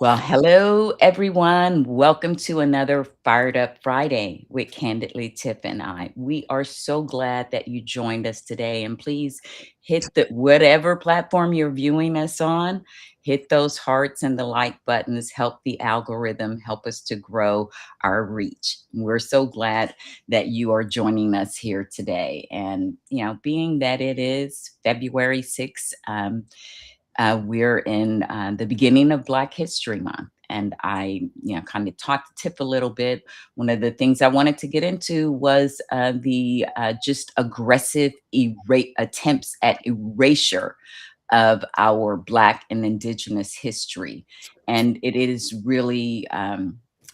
Well, hello, everyone. Welcome to another Fired Up Friday with Candidly Tiff and I. We are so glad that you joined us today. And please hit the whatever platform you're viewing us on, hit those hearts and the like buttons, help the algorithm, help us to grow our reach. We're so glad that you are joining us here today. And, being that it is February 6th, we're in the beginning of Black History Month. And I, kind of talked to Tiff a little bit. One of the things I wanted to get into was the just aggressive attempts at erasure of our Black and Indigenous history. And it is really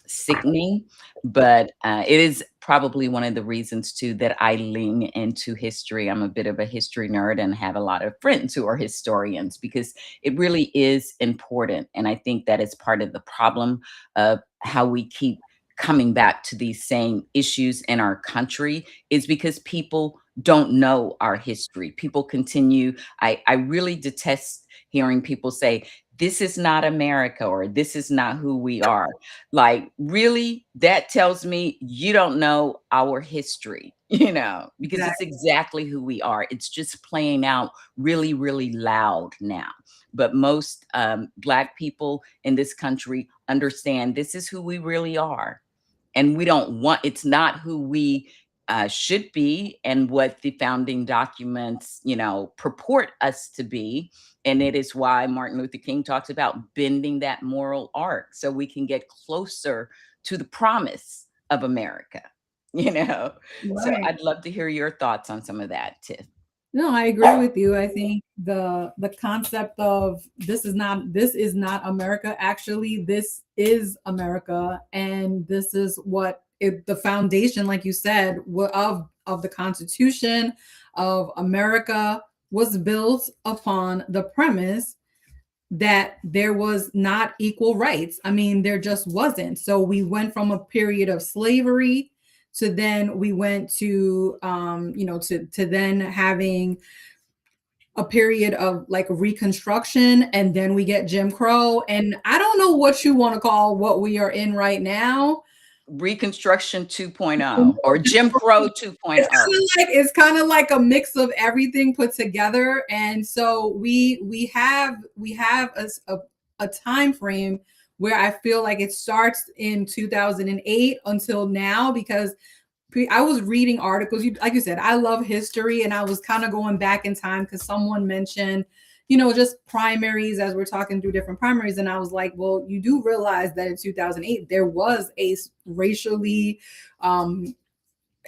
sickening, but it is probably one of the reasons too that I lean into history. I'm a bit of a history nerd and have a lot of friends who are historians because it really is important. And I think that is part of the problem of how we keep coming back to these same issues in our country is because people don't know our history. People continue. I really detest hearing people say, this is not America or this is not who we are. Like, really? That tells me you don't know our history, because it's Exactly. exactly who we are. It's just playing out really, really loud now. But most Black people in this country understand this is who we really are. And we don't want, it's not who we should be and what the founding documents, purport us to be. And it is why Martin Luther King talks about bending that moral arc so we can get closer to the promise of America, you know? So Right. I'd love to hear your thoughts on some of that, Tiff. No, I agree with you. I think the concept of this is not America. Actually, this is America, and this is what the foundation, like you said, of the Constitution of America was built upon the premise that there was not equal rights. I mean, there just wasn't. So we went from a period of slavery to then we went to to then having a period of like reconstruction, and then we get Jim Crow, and I don't know what you want to call what we are in right now. Reconstruction 2.0 or Jim Crow It's 2.0. kind of like a mix of everything put together, and so we have a time frame where I feel like it starts in 2008 until now, because I was reading articles. Like you said, I love history, and I was kind of going back in time because someone mentioned, just primaries as we're talking through different primaries, and I was like, well, you do realize that in 2008 there was a racially um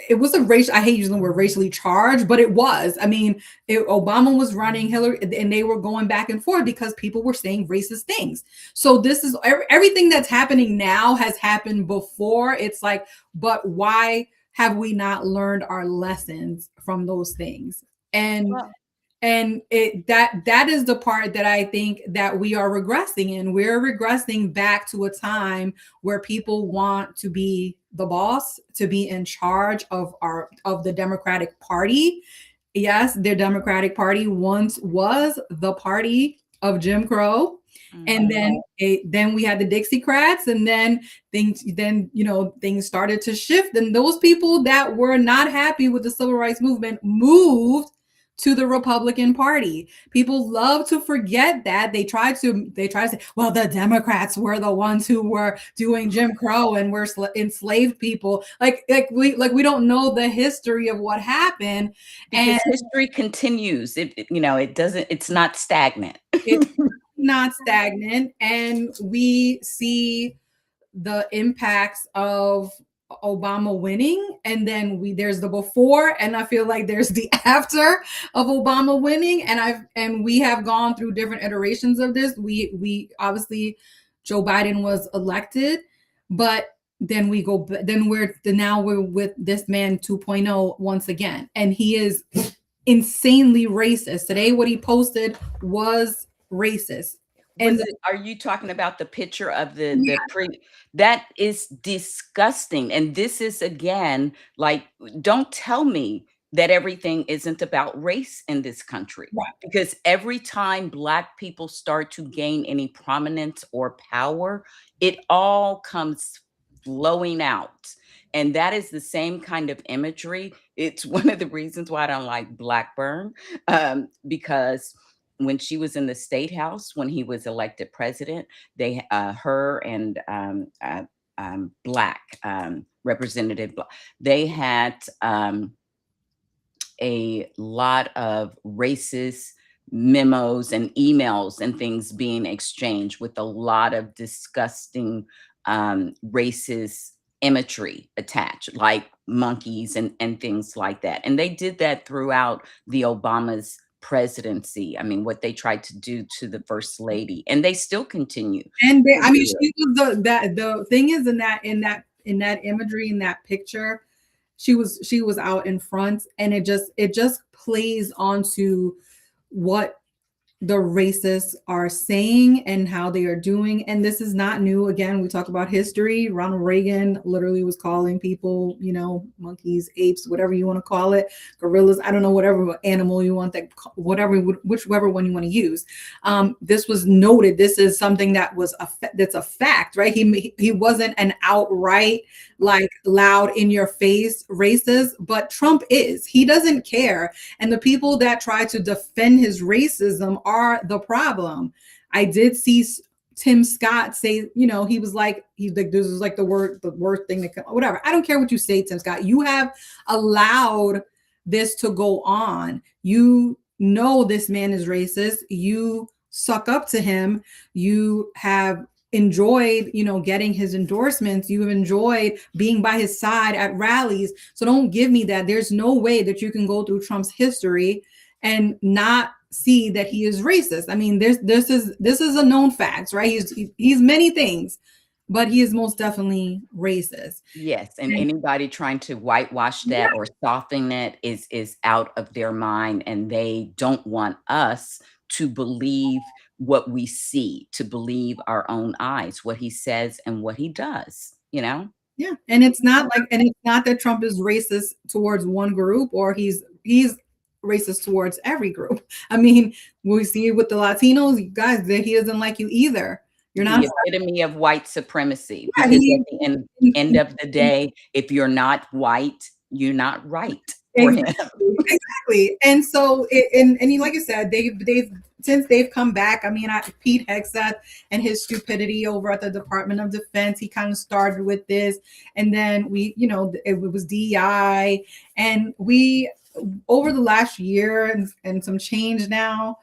it was a racial, I hate using the word racially charged, but it was. I mean, Obama was running, Hillary, and they were going back and forth because people were saying racist things. So this is everything that's happening now has happened before. It's like, but why have we not learned our lessons from those things? And Well, that is the part that I think that we are regressing in. We're regressing back to a time where people want to be the boss, to be in charge of the Democratic Party. Yes, their Democratic Party once was the party of Jim Crow. And mhm. then we had the Dixiecrats, and things started to shift, and those people that were not happy with the civil rights movement moved to the Republican Party. People love to forget that. They try to say, well, the Democrats were the ones who were doing Jim Crow and were enslaved people. Like we don't know the history of what happened, and Because history continues. It doesn't, it's not stagnant. it's not stagnant. And we see the impacts of Obama winning, and then there's the before, and I feel like there's the after of Obama winning, and we have gone through different iterations of this. We obviously, Joe Biden was elected, but now we're with this man 2.0 once again, and he is insanely racist. Today what he posted was racist. Was And it, are you talking about the picture of the pre, that is disgusting. And this is again, like, don't tell me that everything isn't about race in this country. Right. Because every time Black people start to gain any prominence or power, it all comes flowing out. And that is the same kind of imagery. It's one of the reasons why I don't like Blackburn, because when she was in the state house, when he was elected president, her and Black Representative, they had a lot of racist memos and emails and things being exchanged with a lot of disgusting racist imagery attached, like monkeys and things like that. And they did that throughout the Obama's presidency. I mean, what they tried to do to the first lady, and they still continue And they, to I mean, do it. she was the thing is in that imagery, in that picture, she was out in front, and it just plays onto what the racists are saying and how they are doing. And this is not new. Again, we talk about history. Ronald Reagan literally was calling people, monkeys, apes, whatever you want to call it, gorillas. I don't know, whatever animal you want, that whatever, whichever one you want to use. This was noted. This is something that's a fact, right? He wasn't an outright, like, loud in your face racist, but Trump is. He doesn't care. And the people that try to defend his racism are the problem. I did see Tim Scott say, he was like, this is like the worst thing that whatever. I don't care what you say, Tim Scott. You have allowed this to go on. You know this man is racist. You suck up to him. You have enjoyed, getting his endorsements. You have enjoyed being by his side at rallies. So don't give me that. There's no way that you can go through Trump's history and not see that he is racist. I mean, this is a known fact, right? He's many things, but he is most definitely racist. Yes, and And anybody trying to whitewash yeah, that or soften it is out of their mind, and they don't want us to believe what we see, to believe our own eyes, what he says and what he does, you know? yeah. And it's not that Trump is racist towards one group, or he's racist towards every group. I mean, we see it with the Latinos, you guys, that he doesn't like you either. You're not. The epitome of white supremacy, Yeah, because at the end of the day, if you're not white, you're not right for him. exactly, exactly. And so, like I said, they've since they've come back. I mean, Pete Hegseth and his stupidity over at the Department of Defense, he kind of started with this, and then it was DEI, and we, over the last year and some change now,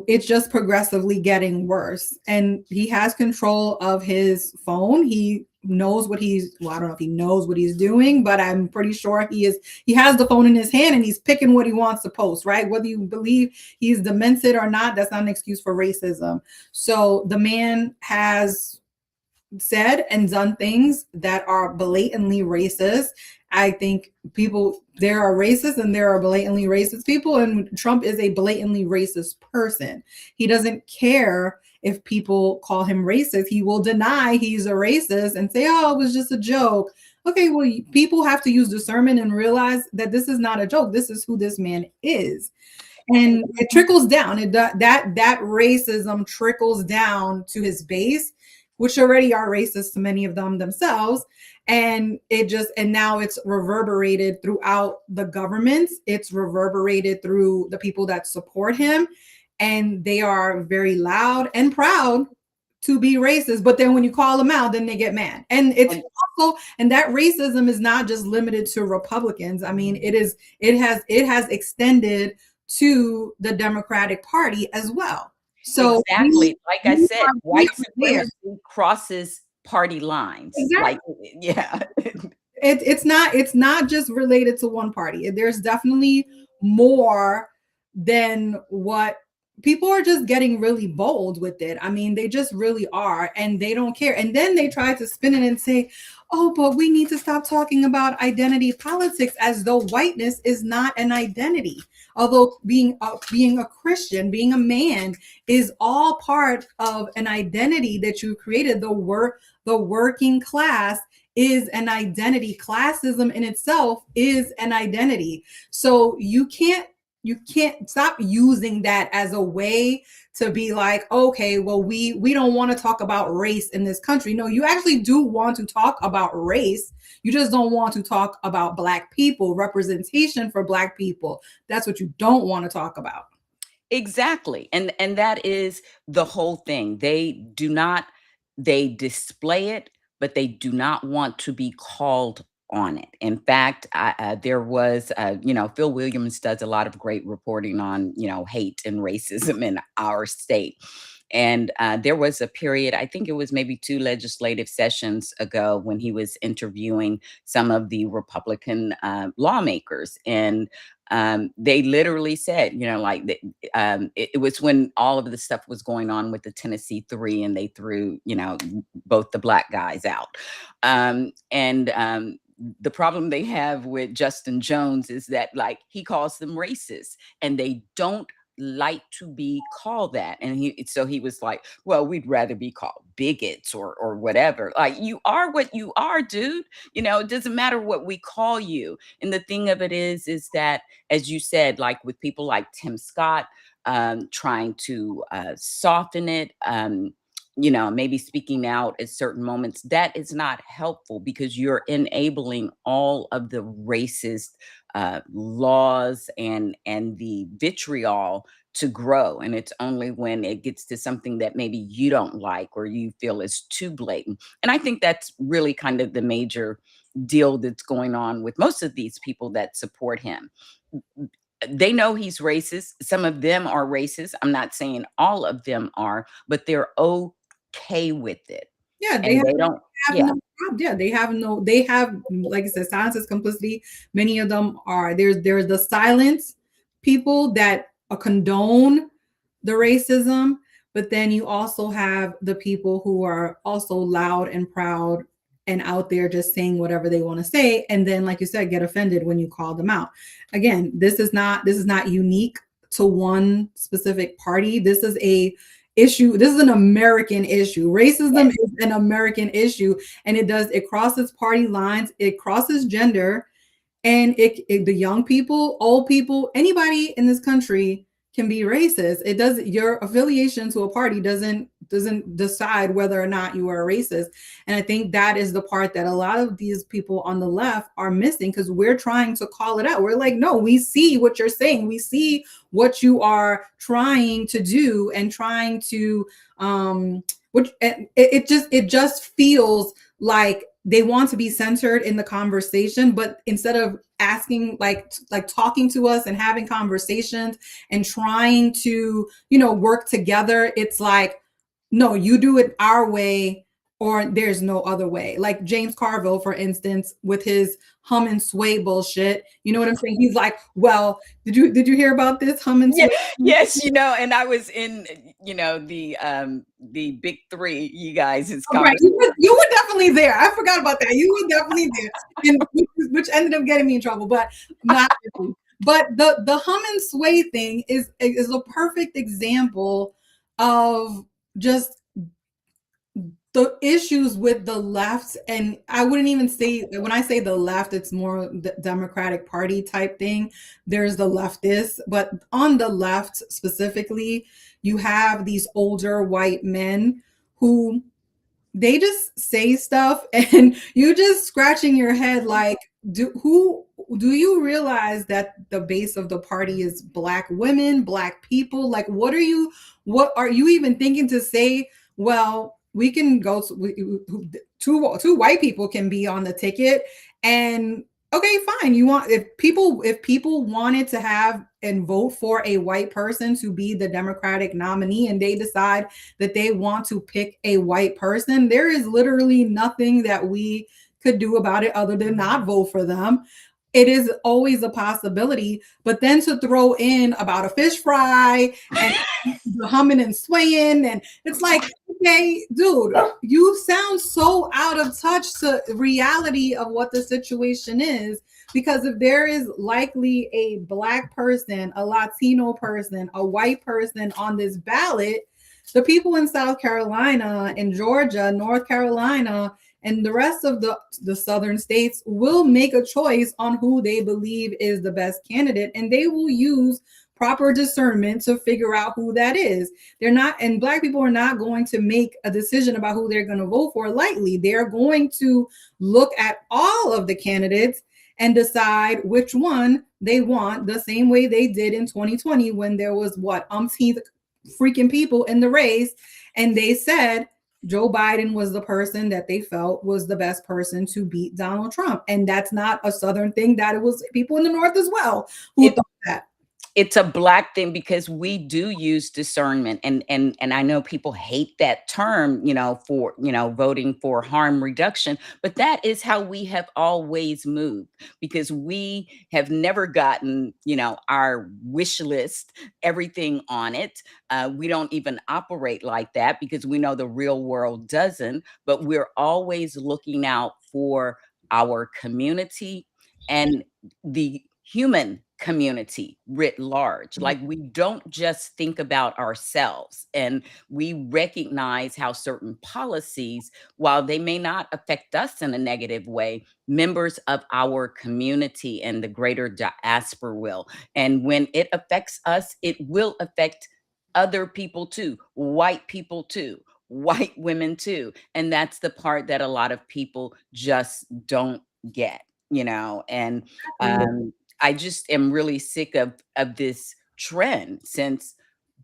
it's just progressively getting worse. And he has control of his phone. He knows I don't know if he knows what he's doing, but I'm pretty sure he has the phone in his hand, and he's picking what he wants to post, right? Whether you believe he's demented or not, that's not an excuse for racism. So the man has said and done things that are blatantly racist. I think there are racists and there are blatantly racist people, and Trump is a blatantly racist person. He doesn't care if people call him racist. He will deny he's a racist and say, oh, it was just a joke. Okay, well, people have to use discernment and realize that this is not a joke. This is who this man is. And it trickles down. That racism trickles down to his base, which already are racist to many of them themselves. And now it's reverberated throughout the government. It's reverberated through the people that support him. And they are very loud and proud to be racist. But then when you call them out, then they get mad. And that racism is not just limited to Republicans. I mean, it has extended to the Democratic Party as well. So Exactly. Like I we said, are white there. supremacy crosses party lines. Exactly. Like, yeah. It's not just related to one party. There's definitely more than what people are just getting really bold with it. I mean, they just really are, and they don't care. And then they try to spin it and say, oh, but we need to stop talking about identity politics, as though whiteness is not an identity. Although being a Christian, being a man is all part of an identity that you created. The working class is an identity. Classism in itself is an identity. So you can't stop using that as a way to be like, okay, well, we don't want to talk about race in this country. No, you actually do want to talk about race. You just don't want to talk about Black people, representation for Black people. That's what you don't want to talk about. Exactly. And that is the whole thing. They display it, but they do not want to be called on it. In fact, there was, Phil Williams does a lot of great reporting on, hate and racism in our state. And there was a period, I think it was maybe two legislative sessions ago, when he was interviewing some of the Republican lawmakers. And they literally said, it was when all of the stuff was going on with the Tennessee Three, and they threw, both the black guys out. And the problem they have with Justin Jones is that, like, he calls them racist, and they don't like to be called that. And he was like, well, we'd rather be called bigots or whatever. Like, you are what you are, dude. It doesn't matter what we call you. And the thing of it is that, as you said, like with people like Tim Scott, trying to soften it, maybe speaking out at certain moments, that is not helpful, because you're enabling all of the racist laws and the vitriol to grow. And it's only when it gets to something that maybe you don't like or you feel is too blatant. And I think that's really kind of the major deal that's going on with most of these people that support him. They know he's racist. Some of them are racist. I'm not saying all of them are, but they're okay with it. Yeah, they And have, they don't, have yeah. no problem. Yeah, they have, like I said, silence is complicity. Many of them are, there's the silence people that condone the racism, but then you also have the people who are also loud and proud and out there just saying whatever they want to say, and then, like you said, get offended when you call them out. Again, this is not unique to one specific party. This is a issue. This is an American issue. Racism Yes. is an American issue, and it crosses party lines, it crosses gender, and the young people, old people, anybody in this country can be racist. It does Your affiliation to a party doesn't decide whether or not you are a racist. And I think that is the part that a lot of these people on the left are missing, because we're trying to call it out. We're like, no, we see what you're saying. We see what you are trying to do and trying to which it just feels like they want to be centered in the conversation, but instead of asking, like talking to us and having conversations and trying to work together, it's like, no, you do it our way, or there's no other way. Like James Carville, for instance, with his hum and sway bullshit. You know what I'm saying? He's like, well, did you hear about this hum and Yeah, sway? yes, and I was in, the big three, you guys, his Oh, right. conversation. You were definitely there. I forgot about that. You were definitely there, and which ended up getting me in trouble, but not really. But the hum and sway thing is a perfect example of just the issues with the left. And I wouldn't even say, when I say the left, it's more the Democratic Party type thing. There's the leftists, but on the left specifically, you have these older white men who they just say stuff, and you just scratching your head like, do you realize that the base of the party is Black women, Black people? Like, what are you even thinking to say? Well, we can go two white people can be on the ticket, and okay, fine. If people wanted to have and vote for a white person to be the Democratic nominee, and they decide that they want to pick a white person, there is literally nothing that we could do about it other than not vote for them. It is always a possibility, but then to throw in about a fish fry and the humming and swaying, and it's like, okay, dude, you sound so out of touch to reality of what the situation is. Because if there is likely a Black person, a Latino person, a white person on this ballot, the people in South Carolina, in Georgia, North Carolina, and the rest of the southern states will make a choice on who they believe is the best candidate, and they will use proper discernment to figure out who that is. They're not, and black people are not going to make a decision about who they're going to vote for lightly. They're going to look at all of the candidates and decide which one they want, the same way they did in 2020 when there was what, umpteenth freaking people in the race, and they said Joe Biden was the person that they felt was the best person to beat Donald Trump. And that's not a Southern thing, that it was people in the North as well who thought that. It's a black thing because we do use discernment, and I know people hate that term, for, voting for harm reduction, but that is how we have always moved, because we have never gotten, our wish list, everything on it. We don't even operate like that because we know the real world doesn't, but we're always looking out for our community and the human community writ large. Like, we don't just think about ourselves, and we recognize how certain policies, while they may not affect us in a negative way, members of our community and the greater diaspora will. And when it affects us, it will affect other people too, white people too, white women too. And that's the part that a lot of people just don't get, and I just am really sick of this trend since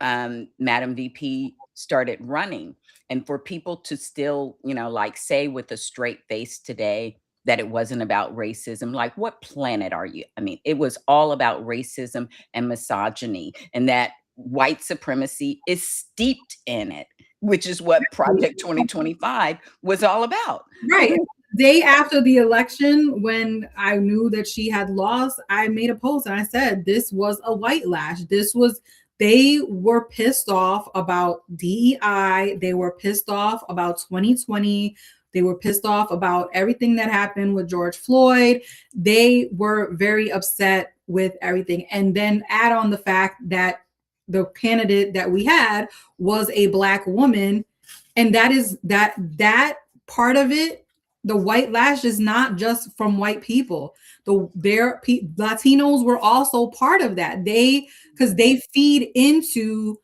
Madam VP started running, and for people to still, like, say with a straight face today that it wasn't about racism. Like, what planet are you? I mean, it was all about racism and misogyny, and that white supremacy is steeped in it, which is what Project 2025 was all about. Right. Day after the election, when I knew that she had lost, I made a post and I said, this was a white lash. They were pissed off about DEI. They were pissed off about 2020. They were pissed off about everything that happened with George Floyd. They were very upset with everything. And then add on the fact that the candidate that we had was a black woman. And that part of it, the white lash is not just from white people. Latinos were also part of that. Because they feed into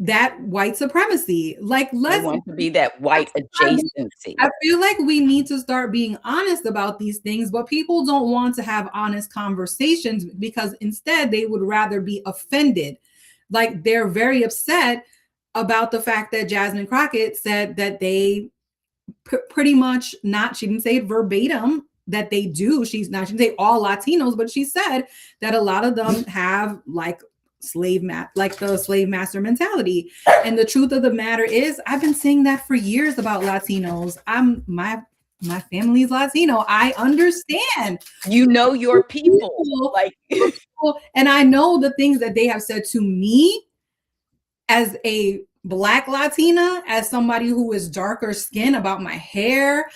that white supremacy. Like, They want to be that white adjacency. I feel like we need to start being honest about these things, but people don't want to have honest conversations because instead they would rather be offended. Like, they're very upset about the fact that Jasmine Crockett said that they pretty much, not, she didn't say it verbatim that they do. She didn't say all Latinos, but she said that a lot of them have like the slave master mentality. And the truth of the matter is, I've been saying that for years about Latinos. My family's Latino. I understand. You know your people. Like, and I know the things that they have said to me as a Black Latina, as somebody who is darker skin, about my hair,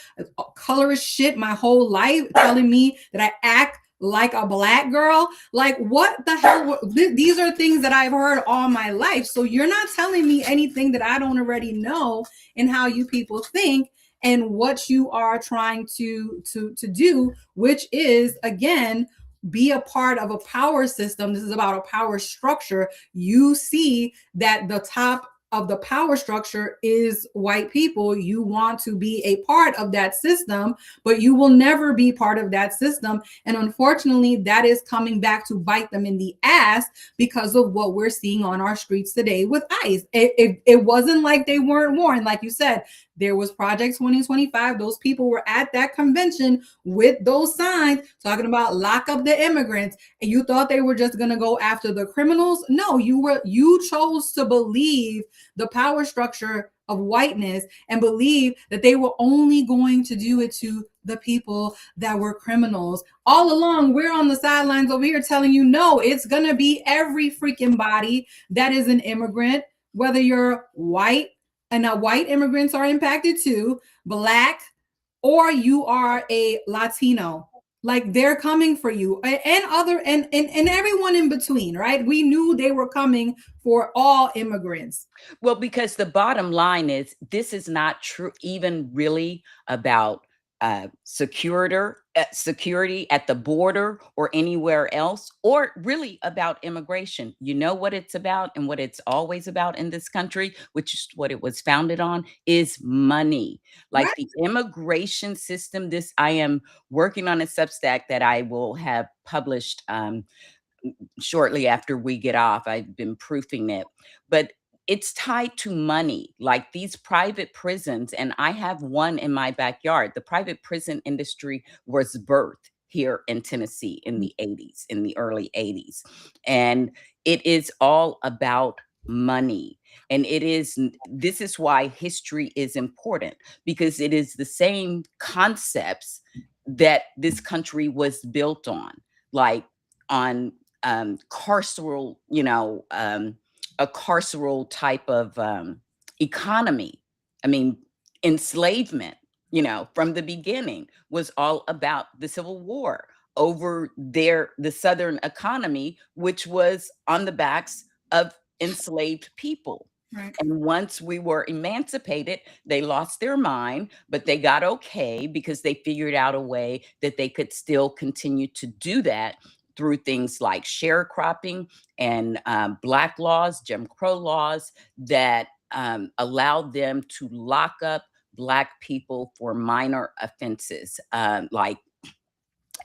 color as shit my whole life, telling me that I act like a Black girl. Like, what the hell? These are things that I've heard all my life. So you're not telling me anything that I don't already know in how you people think and what you are trying to do, which is, again, be a part of a power system. This is about a power structure. You see that the top of the power structure is white people. You want to be a part of that system, but you will never be part of that system. And unfortunately, that is coming back to bite them in the ass because of what we're seeing on our streets today with ICE. It wasn't like they weren't warned. Like you said, there was Project 2025. Those people were at that convention with those signs talking about lock up the immigrants. And you thought they were just going to go after the criminals? No, you chose to believe the power structure of whiteness and believe that they were only going to do it to the people that were criminals. All along, we're on the sidelines over here telling you, no, it's going to be every freaking body that is an immigrant, whether you're white, and now white immigrants are impacted too, Black, or you are a Latino. Like, they're coming for you, and everyone in between, right? We knew they were coming for all immigrants. well, because the bottom line is, this is not true, even really about security at the border or anywhere else, or really about immigration. You know what it's about and what it's always about in this country, which is what it was founded on, is money. Like Right. the immigration system, this I am working on a Substack that I will have published shortly after we get off. I've been proofing it, but it's tied to money. Like these private prisons, and I have one in my backyard. The private prison industry was birthed here in Tennessee in the 80s, in the early 80s. And it is all about money. And this is why history is important, because it is the same concepts that this country was built on, like on carceral, a carceral type of economy. I mean, enslavement, from the beginning was all about the Civil War over the Southern economy, which was on the backs of enslaved people. Right. And once we were emancipated, they lost their mind, but they got okay because they figured out a way that they could still continue to do that through things like sharecropping and Black laws, Jim Crow laws that allowed them to lock up Black people for minor offenses, like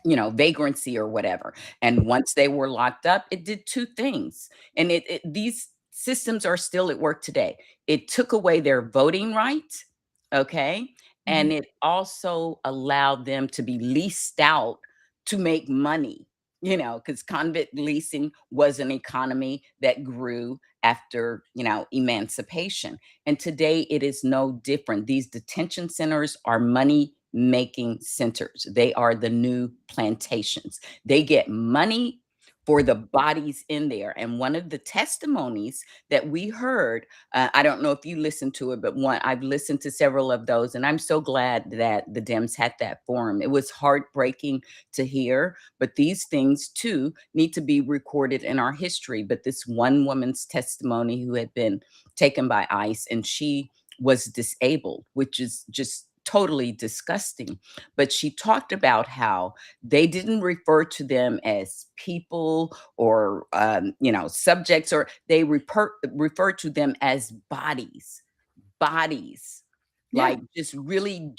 vagrancy or whatever. And once they were locked up, it did two things. And these systems are still at work today. It took away their voting rights, okay? Mhm. And it also allowed them to be leased out to make money, because convict leasing was an economy that grew after, emancipation. And today it is no different. These detention centers are money making centers. They are the new plantations. They get money for the bodies in there. And one of the testimonies that we heard, I don't know if you listened to it, but I've listened to several of those, and I'm so glad that the Dems had that forum. It was heartbreaking to hear, but these things too need to be recorded in our history. But this one woman's testimony who had been taken by ICE, and she was disabled, which is just totally disgusting. But she talked about how they didn't refer to them as people or, subjects, or they refer to them as bodies, bodies, Yeah. like just really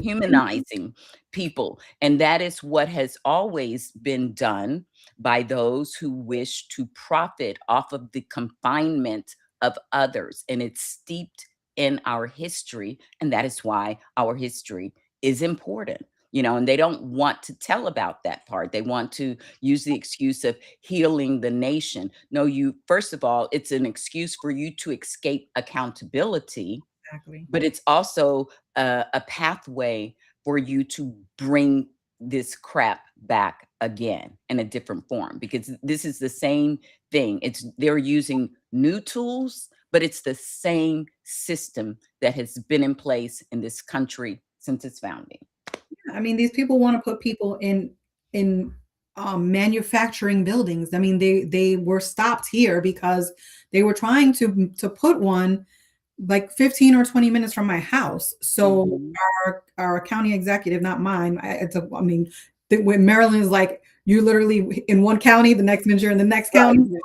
humanizing people. And that is what has always been done by those who wish to profit off of the confinement of others. And it's steeped in our history. And that is why our history is important. And they don't want to tell about that part. They want to use the excuse of healing the nation. No, first of all, it's an excuse for you to escape accountability, Exactly. but it's also a pathway for you to bring this crap back again in a different form, because this is the same thing. They're using new tools, but it's the same system that has been in place in this country since its founding. I mean, these people want to put people in manufacturing buildings. I mean, they were stopped here because they were trying to put one like 15 or 20 minutes from my house. So Mhm. our county executive, not mine, I mean, when Maryland is like you literally in one county, the next minute you're in the next Right. county.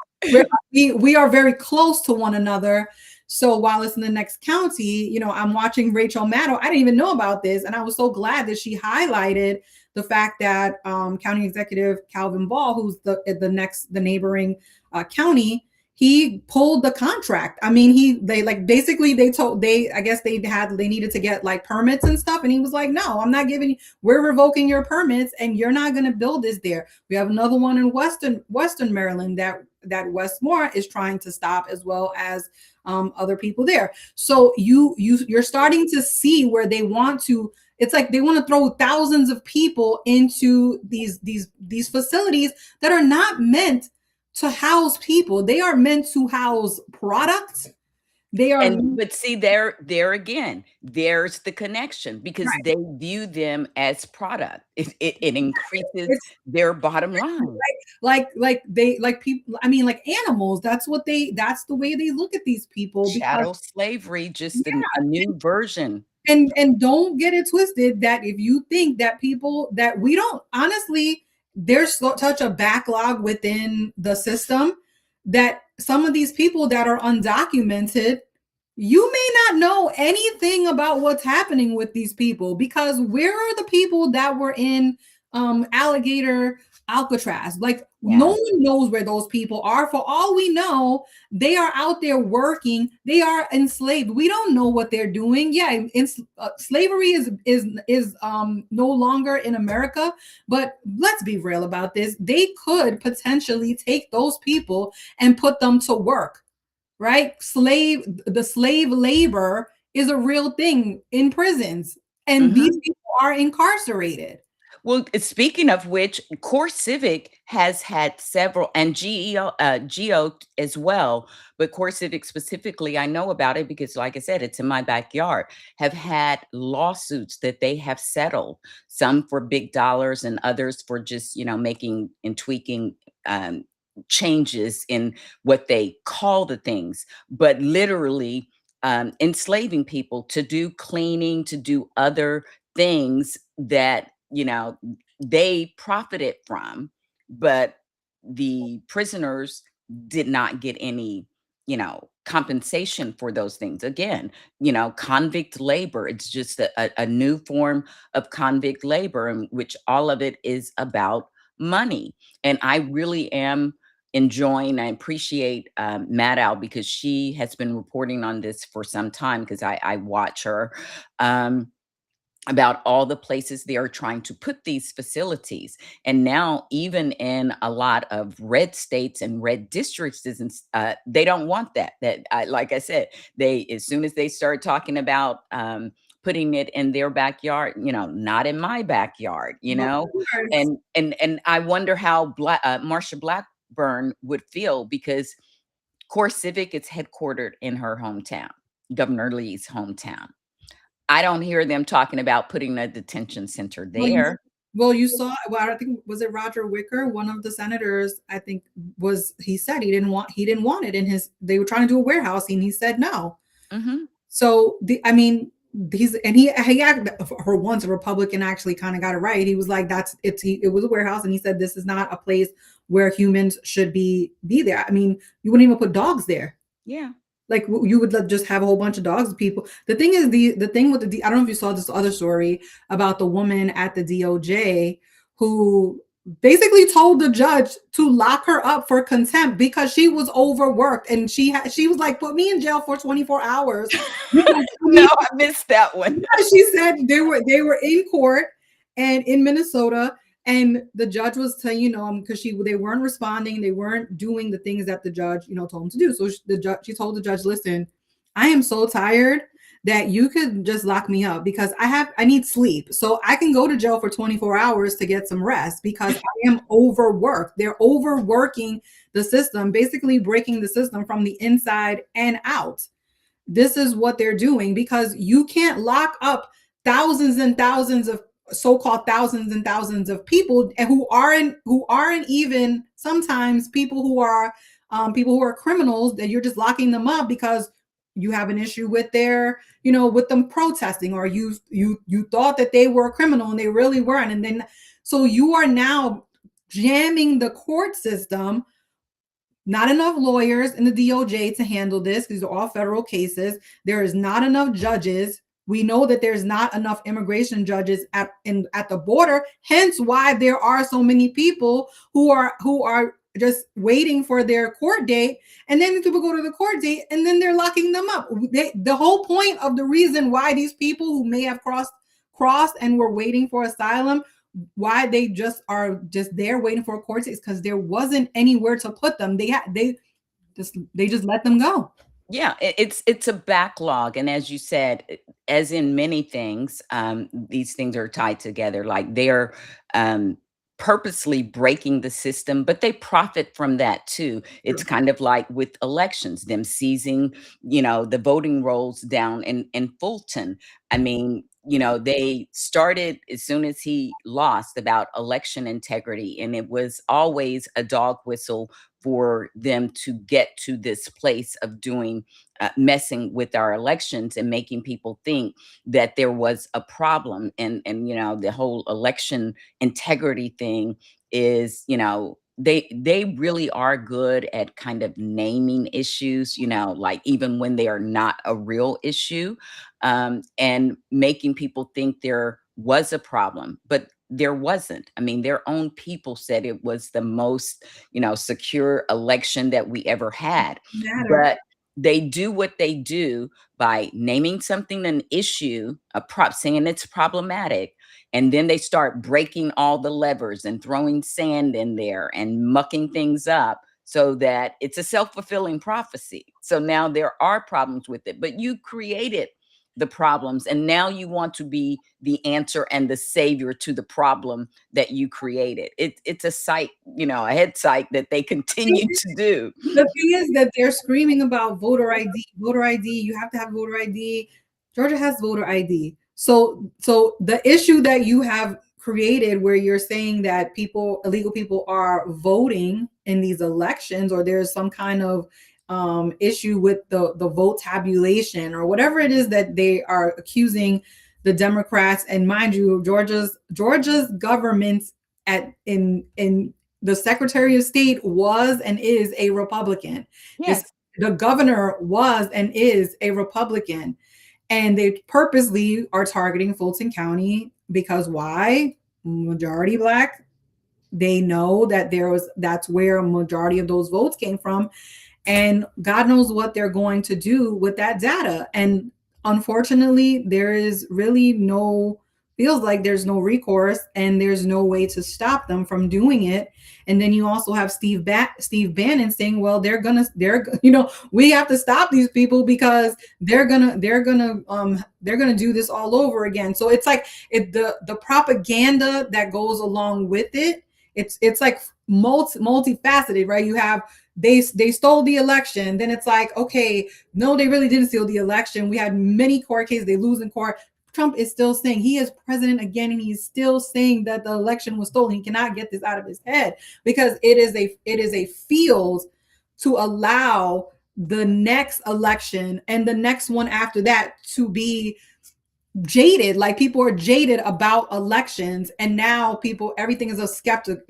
We are very close to one another. So while it's in the next county, I'm watching Rachel Maddow. I didn't even know about this, and I was so glad that she highlighted the fact that County Executive Calvin Ball, who's the neighboring county, he pulled the contract. I mean, they like basically I guess they needed to get like permits and stuff, and he was like, no, I'm not giving you. We're revoking your permits, and you're not going to build this there. We have another one in Western Maryland that Westmore is trying to stop, as well as other people there. So you're starting to see where they want to. It's like they want to throw thousands of people into these facilities that are not meant to house people. They are meant to house products. They are But see, there again, there's the connection, because right. they view them as product. It increases It's their bottom line. like they like people. I mean, like animals. That's the way they look at these people because Chattel slavery, just yeah, a new version. And don't get it twisted that if you think that people that we don't honestly, there's such a backlog within the system that some of these people that are undocumented, you may not know anything about what's happening with these people, because where are the people that were in alligator Alcatraz? Like, no Yeah. one knows where those people are. For all we know, they are out there working. They are enslaved. We don't know what they're doing. Yeah, slavery is no longer in America. But let's be real about this. They could potentially take those people and put them to work, right? The slave labor is a real thing in prisons, and these Mhm. people are incarcerated. Well, speaking of which, Core Civic has had several, and Geo as well, but Core Civic specifically, I know about it because, like I said, it's in my backyard. Have had lawsuits that they have settled, some for big dollars and others for just making and tweaking um, changes in what they call the things, but literally enslaving people to do cleaning, to do other things that they profited from, but the prisoners did not get any compensation for those things. Again, convict labor, it's just a new form of convict labor, in which all of it is about money. And I really am enjoying, I appreciate Maddow, because she has been reporting on this for some time, because I watch her. um, about all the places they are trying to put these facilities. And now, even in a lot of red states and red districts, they don't want that. Like I said, they, as soon as they start talking about putting it in their backyard, not in my backyard, Of course. and I wonder how Marsha Blackburn would feel, because Core Civic is headquartered in her hometown, Governor Lee's hometown. I don't hear them talking about putting a detention center Well, you there. well, you saw, well, I think, was it Roger Wicker, one of the senators, I think, was, he said he didn't want it in his, they were trying to do a warehouse and he said no. Mhm. So I mean, he acted for once, a Republican actually kind of got it right. He was like, it was a warehouse, and he said this is not a place where humans should be there. I mean, you wouldn't even put dogs there. Yeah. Like, you would just have a whole bunch of dogs. People. The thing is, the thing with I don't know if you saw this other story about the woman at the DOJ who basically told the judge to lock her up for contempt because she was overworked, and she was like, put me in jail for 24 hours because No, I missed that one. she said they were in court and in Minnesota, and the judge was telling, because they weren't responding, they weren't doing the things that the judge told them to do. So she told the judge, listen, I am so tired that you could just lock me up because I need sleep, so I can go to jail for 24 hours to get some rest because I am overworked. They're overworking the system, basically breaking the system from the inside and out. This is what they're doing, because you can't lock up thousands and thousands of so-called thousands and thousands of people who aren't even sometimes people who are criminals, that you're just locking them up because you have an issue with with them protesting, or you thought that they were a criminal and they really weren't. And then, so you are now jamming the court system. Not enough lawyers in the DOJ to handle this. These are all federal cases. There is not enough judges. We know that there's not enough immigration judges at the border. Hence, why there are so many people who are just waiting for their court date, and then people go to the court date, and then they're locking them up. The whole point of the reason why these people who may have crossed and were waiting for asylum, why they just there waiting for a court case, because there wasn't anywhere to put them. They just let them go. Yeah, it's a backlog, and as you said, as in many things, these things are tied together. Like, they're um, purposely breaking the system, but they profit from that too. It's True. kind of like with elections, them seizing, the voting rolls down in Fulton. I mean, they started as soon as he lost about election integrity, and it was always a dog whistle for them to get to this place of doing messing with our elections and making people think that there was a problem. And the whole election integrity thing is, they really are good at kind of naming issues, like even when they are not a real issue, and making people think there was a problem, but there wasn't. I mean, their own people said it was the most, secure election that we ever had. Matter. But they do what they do by naming something an issue, a prop, saying it's problematic, and then they start breaking all the levers and throwing sand in there and mucking things up so that it's a self-fulfilling prophecy. So now there are problems with it, but you created the problems, and now you want to be the answer and the savior to the problem that you created. It's a site, a head site that they continue to do. The thing is that they're screaming about voter ID, voter ID. You have to have voter ID. Georgia has voter ID. So the issue that you have created, where you're saying that illegal people, are voting in these elections, or there's some kind of issue with the vote tabulation or whatever it is that they are accusing the Democrats. And mind you, Georgia's government in the Secretary of State was and is a Republican. Yes. The governor was and is a Republican. And they purposely are targeting Fulton County because why? Majority Black. They know that that's where a majority of those votes came from. And God knows what they're going to do with that data. And unfortunately, feels like there's no recourse and there's no way to stop them from doing it. And then you also have Steve Bannon saying, well, we have to stop these people because they're gonna do this all over again. So it's like the propaganda that goes along with it. It's like multifaceted, right? You have they stole the election. Then it's like, okay, no, they really didn't steal the election. We had many court cases. They lose in court. Trump is still saying he is president again, and he's still saying that the election was stolen. He cannot get this out of his head because it is a field to allow the next election and the next one after that to be jaded. Like, people are jaded about elections, and now everything is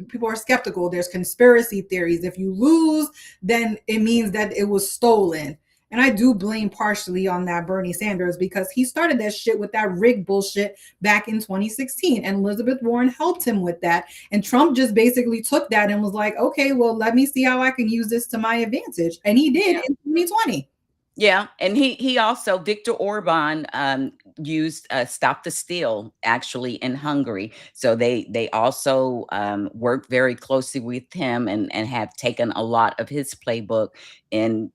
people are skeptical. There's conspiracy theories. If you lose, then it means that it was stolen. And I do blame partially on that Bernie Sanders, because he started that shit with that rig bullshit back in 2016, and Elizabeth Warren helped him with that. And Trump just basically took that and was like, okay, well, let me see how I can use this to my advantage. And he did in 2020. Yeah, and he also, Viktor Orban, used Stop the Steal actually in Hungary. So they also work very closely with him, and have taken a lot of his playbook in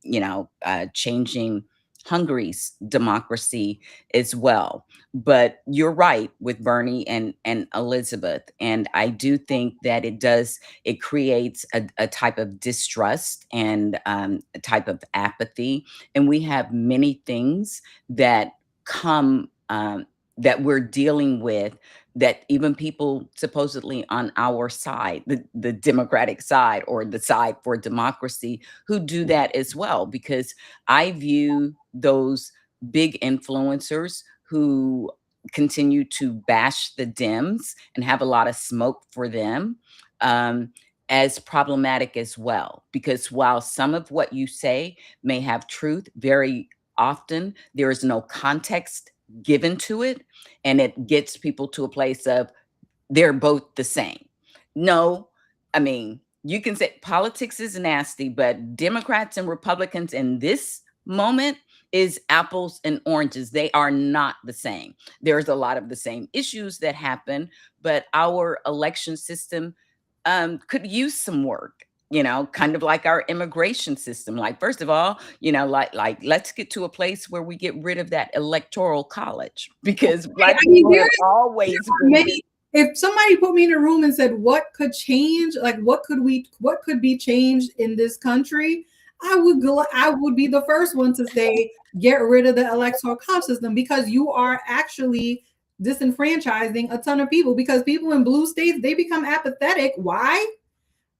changing Hungary's democracy as well. But you're right with Bernie and Elizabeth, and I do think that it creates a type of distrust and a type of apathy. And we have many things that come that we're dealing with, that even people supposedly on our side, the Democratic side, or the side for democracy, who do that as well. Because I view those big influencers who continue to bash the Dems and have a lot of smoke for them, as problematic as well. Because while some of what you say may have truth, very often there is no context given to it, and it gets people to a place of they're both the same. No, I mean, you can say politics is nasty, but Democrats and Republicans in this moment is apples and oranges. They are not the same. There's a lot of the same issues that happen, but our election system could use some work. Kind of like our immigration system. Like, first of all, like let's get to a place where we get rid of that electoral college, because Black people have always been. If somebody put me in a room and said, what could change? Like, what could be changed in this country? I would be the first one to say, get rid of the electoral college system, because you are actually disenfranchising a ton of people, because people in blue states, they become apathetic. Why?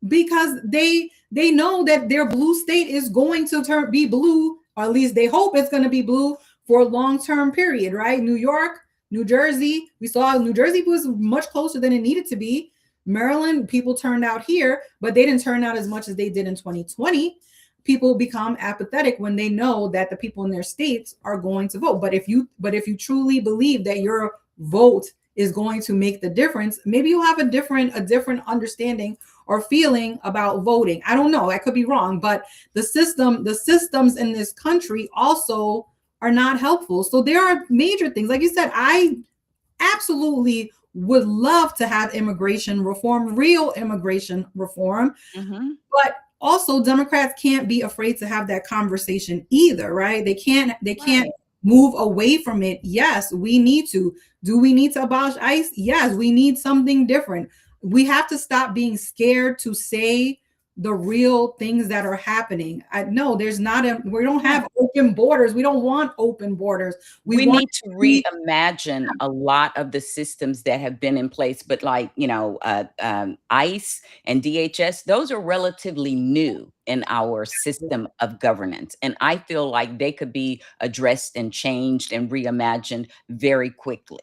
Because they they know that their blue state is going to be blue, or at least they hope it's going to be blue for a long-term period, right? New York, New Jersey, we saw New Jersey was much closer than it needed to be. Maryland, people turned out here, but they didn't turn out as much as they did in 2020. People become apathetic when they know that the people in their states are going to vote. But if you truly believe that your vote is going to make the difference, maybe you have a different understanding or feeling about voting. I don't know, I could be wrong, but the systems in this country also are not helpful. So there are major things. Like you said, I absolutely would love to have immigration reform, real immigration reform, Mhm. but also Democrats can't be afraid to have that conversation either, right? They can't Right. move away from it. Yes, we need to. Do we need to abolish ICE? Yes, we need something different. We have to stop being scared to say the real things that are happening. I know there's not a we don't Yeah. have open borders. We don't want open borders. We We want need to to be reimagine a lot of the systems that have been in place, but like, ICE and DHS, those are relatively new in our system of governance. And I feel like they could be addressed and changed and reimagined very quickly,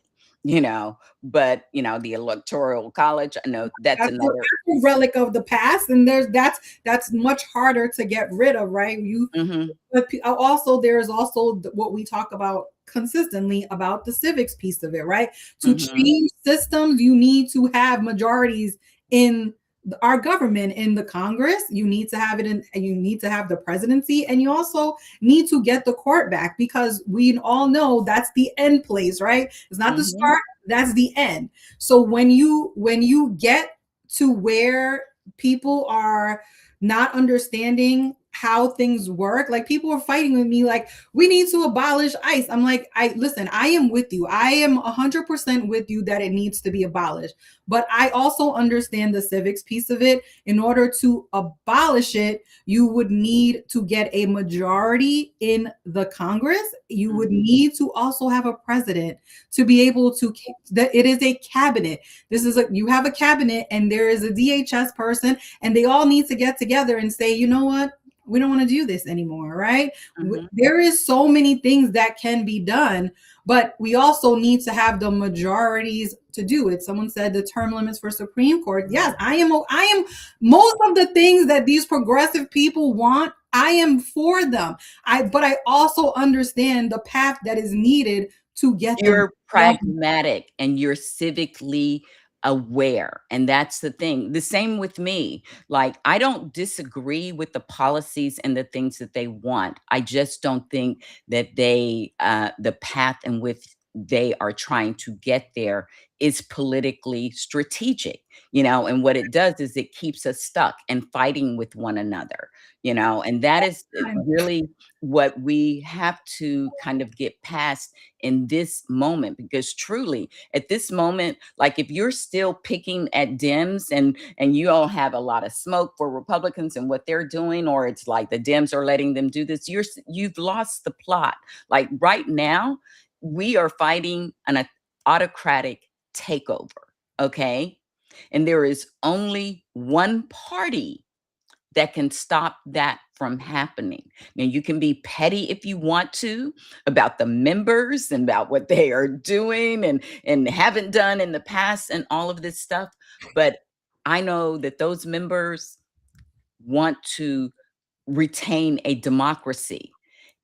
but, the Electoral College, I know that's another. that's a relic of the past, and that's much harder to get rid of, right? Mhm, But also there's also what we talk about consistently about the civics piece of it, right? To mhm, change systems, you need to have majorities in our government, in the Congress. You need to have it in, and you need to have the presidency, and you also need to get the court back, because we all know that's the end place, right? It's not the mhm, start, that's the end. So when you get to where people are not understanding how things work, like people are fighting with me like, we need to abolish ICE. I'm like, I listen, I am with you. I am 100% with you that it needs to be abolished, but I also understand the civics piece of it. In order to abolish it, you would need to get a majority in the Congress. You would mhm, need to also have a president to be able to, that it is a cabinet. You have a cabinet, and there is a DHS person, and they all need to get together and say, you know what, we don't want to do this anymore, right? mhm, There is so many things that can be done, but we also need to have the majorities to do it. Someone said the term limits for Supreme Court. Yes, I am most of the things that these progressive people want, I am for them. But I also understand the path that is needed to get them You're done. pragmatic and you're civically aware, and that's the thing. The same with me. Like, I don't disagree with the policies and the things that they want. I just don't think that the path in which they are trying to get there is politically strategic, and what it does is it keeps us stuck and fighting with one another, and that is really what we have to kind of get past in this moment, because truly at this moment, like, if you're still picking at Dems and you all have a lot of smoke for Republicans and what they're doing, or it's like the Dems are letting them do this, you've lost the plot. Like, right now we are fighting an autocratic takeover, okay, and there is only one party that can stop that from happening. Now, you can be petty if you want to about the members and about what they are doing and haven't done in the past and all of this stuff, but I know that those members want to retain a democracy.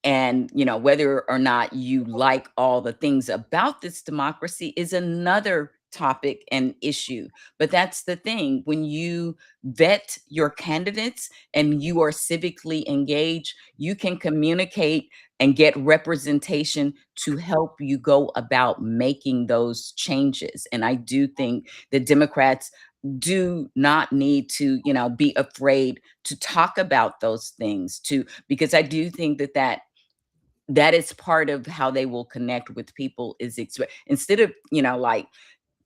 And, whether or not you like all the things about this democracy is another topic and issue. But that's the thing. When you vet your candidates and you are civically engaged, you can communicate and get representation to help you go about making those changes. And I do think the Democrats do not need to, be afraid to talk about those things, because I do think that is part of how they will connect with people, is instead of, like,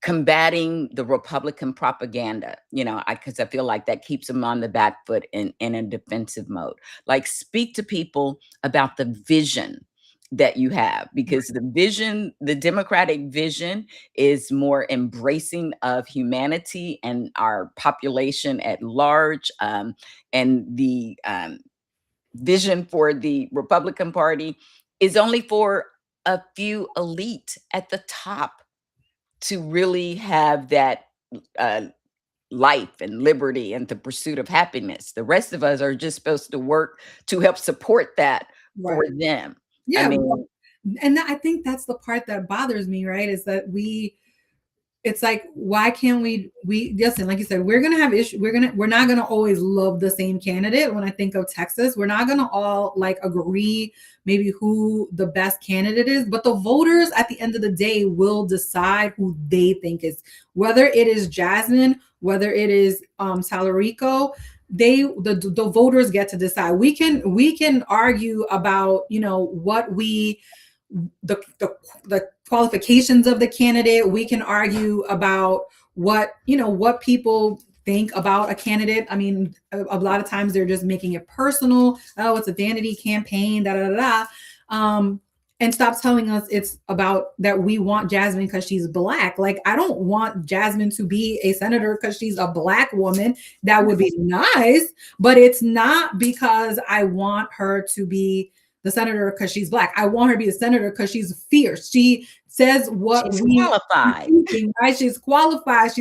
combating the Republican propaganda, because I feel like that keeps them on the back foot in a defensive mode. Like, speak to people about the vision that you have, because the vision, the Democratic vision, is more embracing of humanity and our population at large. And the vision for the Republican Party is only for a few elite at the top to really have that uh, life and liberty and the pursuit of happiness. The rest of us are just supposed to work to help support that for Right. them. I Yeah. mean, And I think that's the part that bothers me, right? Is that it's like, why can't we listen, like you said, we're gonna have issue, we're not gonna always love the same candidate. When I think of Texas, we're not gonna all like agree maybe who the best candidate is, but the voters at the end of the day will decide who they think is, whether it is Jasmine, whether it is Salarico, the voters get to decide. We can argue about, what we the qualifications of the candidate. We can argue about what people think about a candidate. I mean, a lot of times they're just making it personal. Oh, it's a vanity campaign, da da da da. And stop telling us it's about that we want Jasmine because she's black. Like, I don't want Jasmine to be a senator because she's a black woman. That would be nice, but it's not because I want her to be the senator because she's black. I want her to be a senator because she's fierce. She says what she's we are qualified. thinking, right? She's qualified.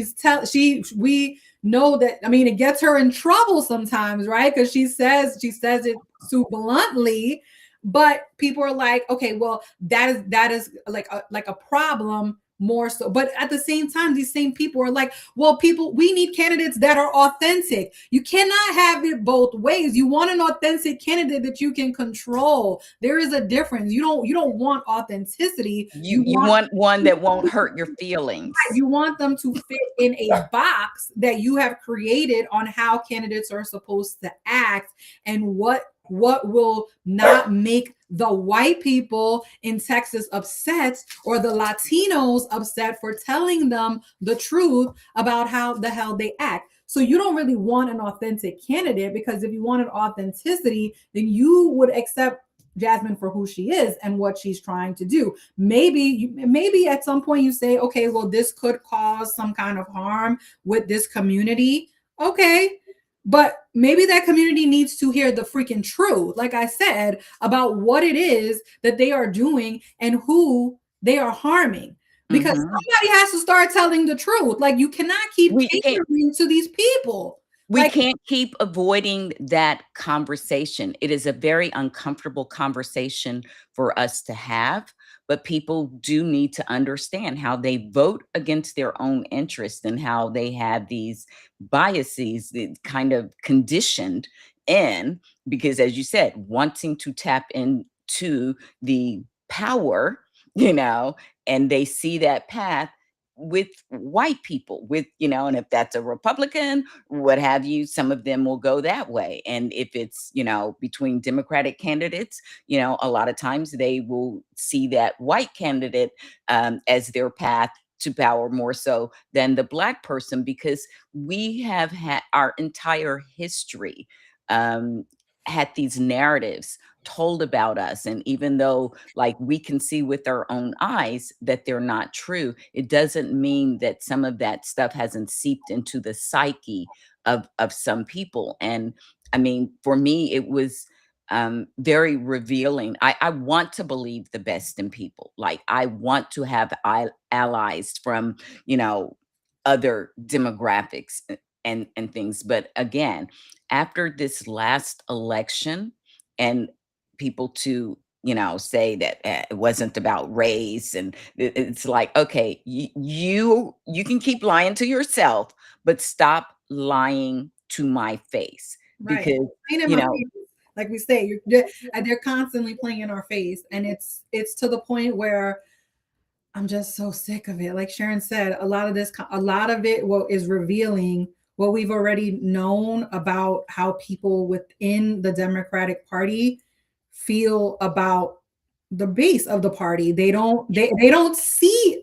We know that. I mean, it gets her in trouble sometimes, right? Because she says it too bluntly, but people are like, okay, well, that is like a problem more so. But at the same time, these same people are like, well, we need candidates that are authentic. You cannot have it both ways. You want an authentic candidate that you can control. There is a difference. You don't want authenticity. You want one that won't hurt your feelings. You want them to fit in a box that you have created on how candidates are supposed to act, and what will not make the white people in Texas upset, or the Latinos upset, for telling them the truth about how the hell they act. So you don't really want an authentic candidate, because if you wanted authenticity, then you would accept Jasmine for who she is and what she's trying to do. Maybe at some point you say, okay, well, this could cause some kind of harm with this community. Okay. But maybe that community needs to hear the freaking truth, like I said, about what it is that they are doing and who they are harming. Because somebody has to start telling the truth. Like, you cannot keep We can't catering to these people. we Like, can't keep avoiding that conversation. It is a very uncomfortable conversation for us to have, but people do need to understand how they vote against their own interest, and how they have these biases that kind of conditioned in, because as you said, wanting to tap into the power, you know, and they see that path with white people, and if that's a Republican, what have you, some of them will go that way. And if it's, between Democratic candidates, a lot of times they will see that white candidate as their path to power more so than the black person, because we have had our entire history had these narratives told about us. And even though, like, we can see with our own eyes that they're not true, it doesn't mean that some of that stuff hasn't seeped into the psyche of some people. And I mean, for me, it was very revealing. I want to believe the best in people. Like, I want to have allies from, other demographics and things. But again, after this last election, and people to say that it wasn't about race, and it's like, okay, you can keep lying to yourself, but stop lying to my face, right. because Ain't in you my know face. Like we say, they're constantly playing in our face. And it's to the point where I'm just so sick of it. Like Sharon said, a lot of it, what is revealing what we've already known about how people within the Democratic Party feel about the base of the party. They don't see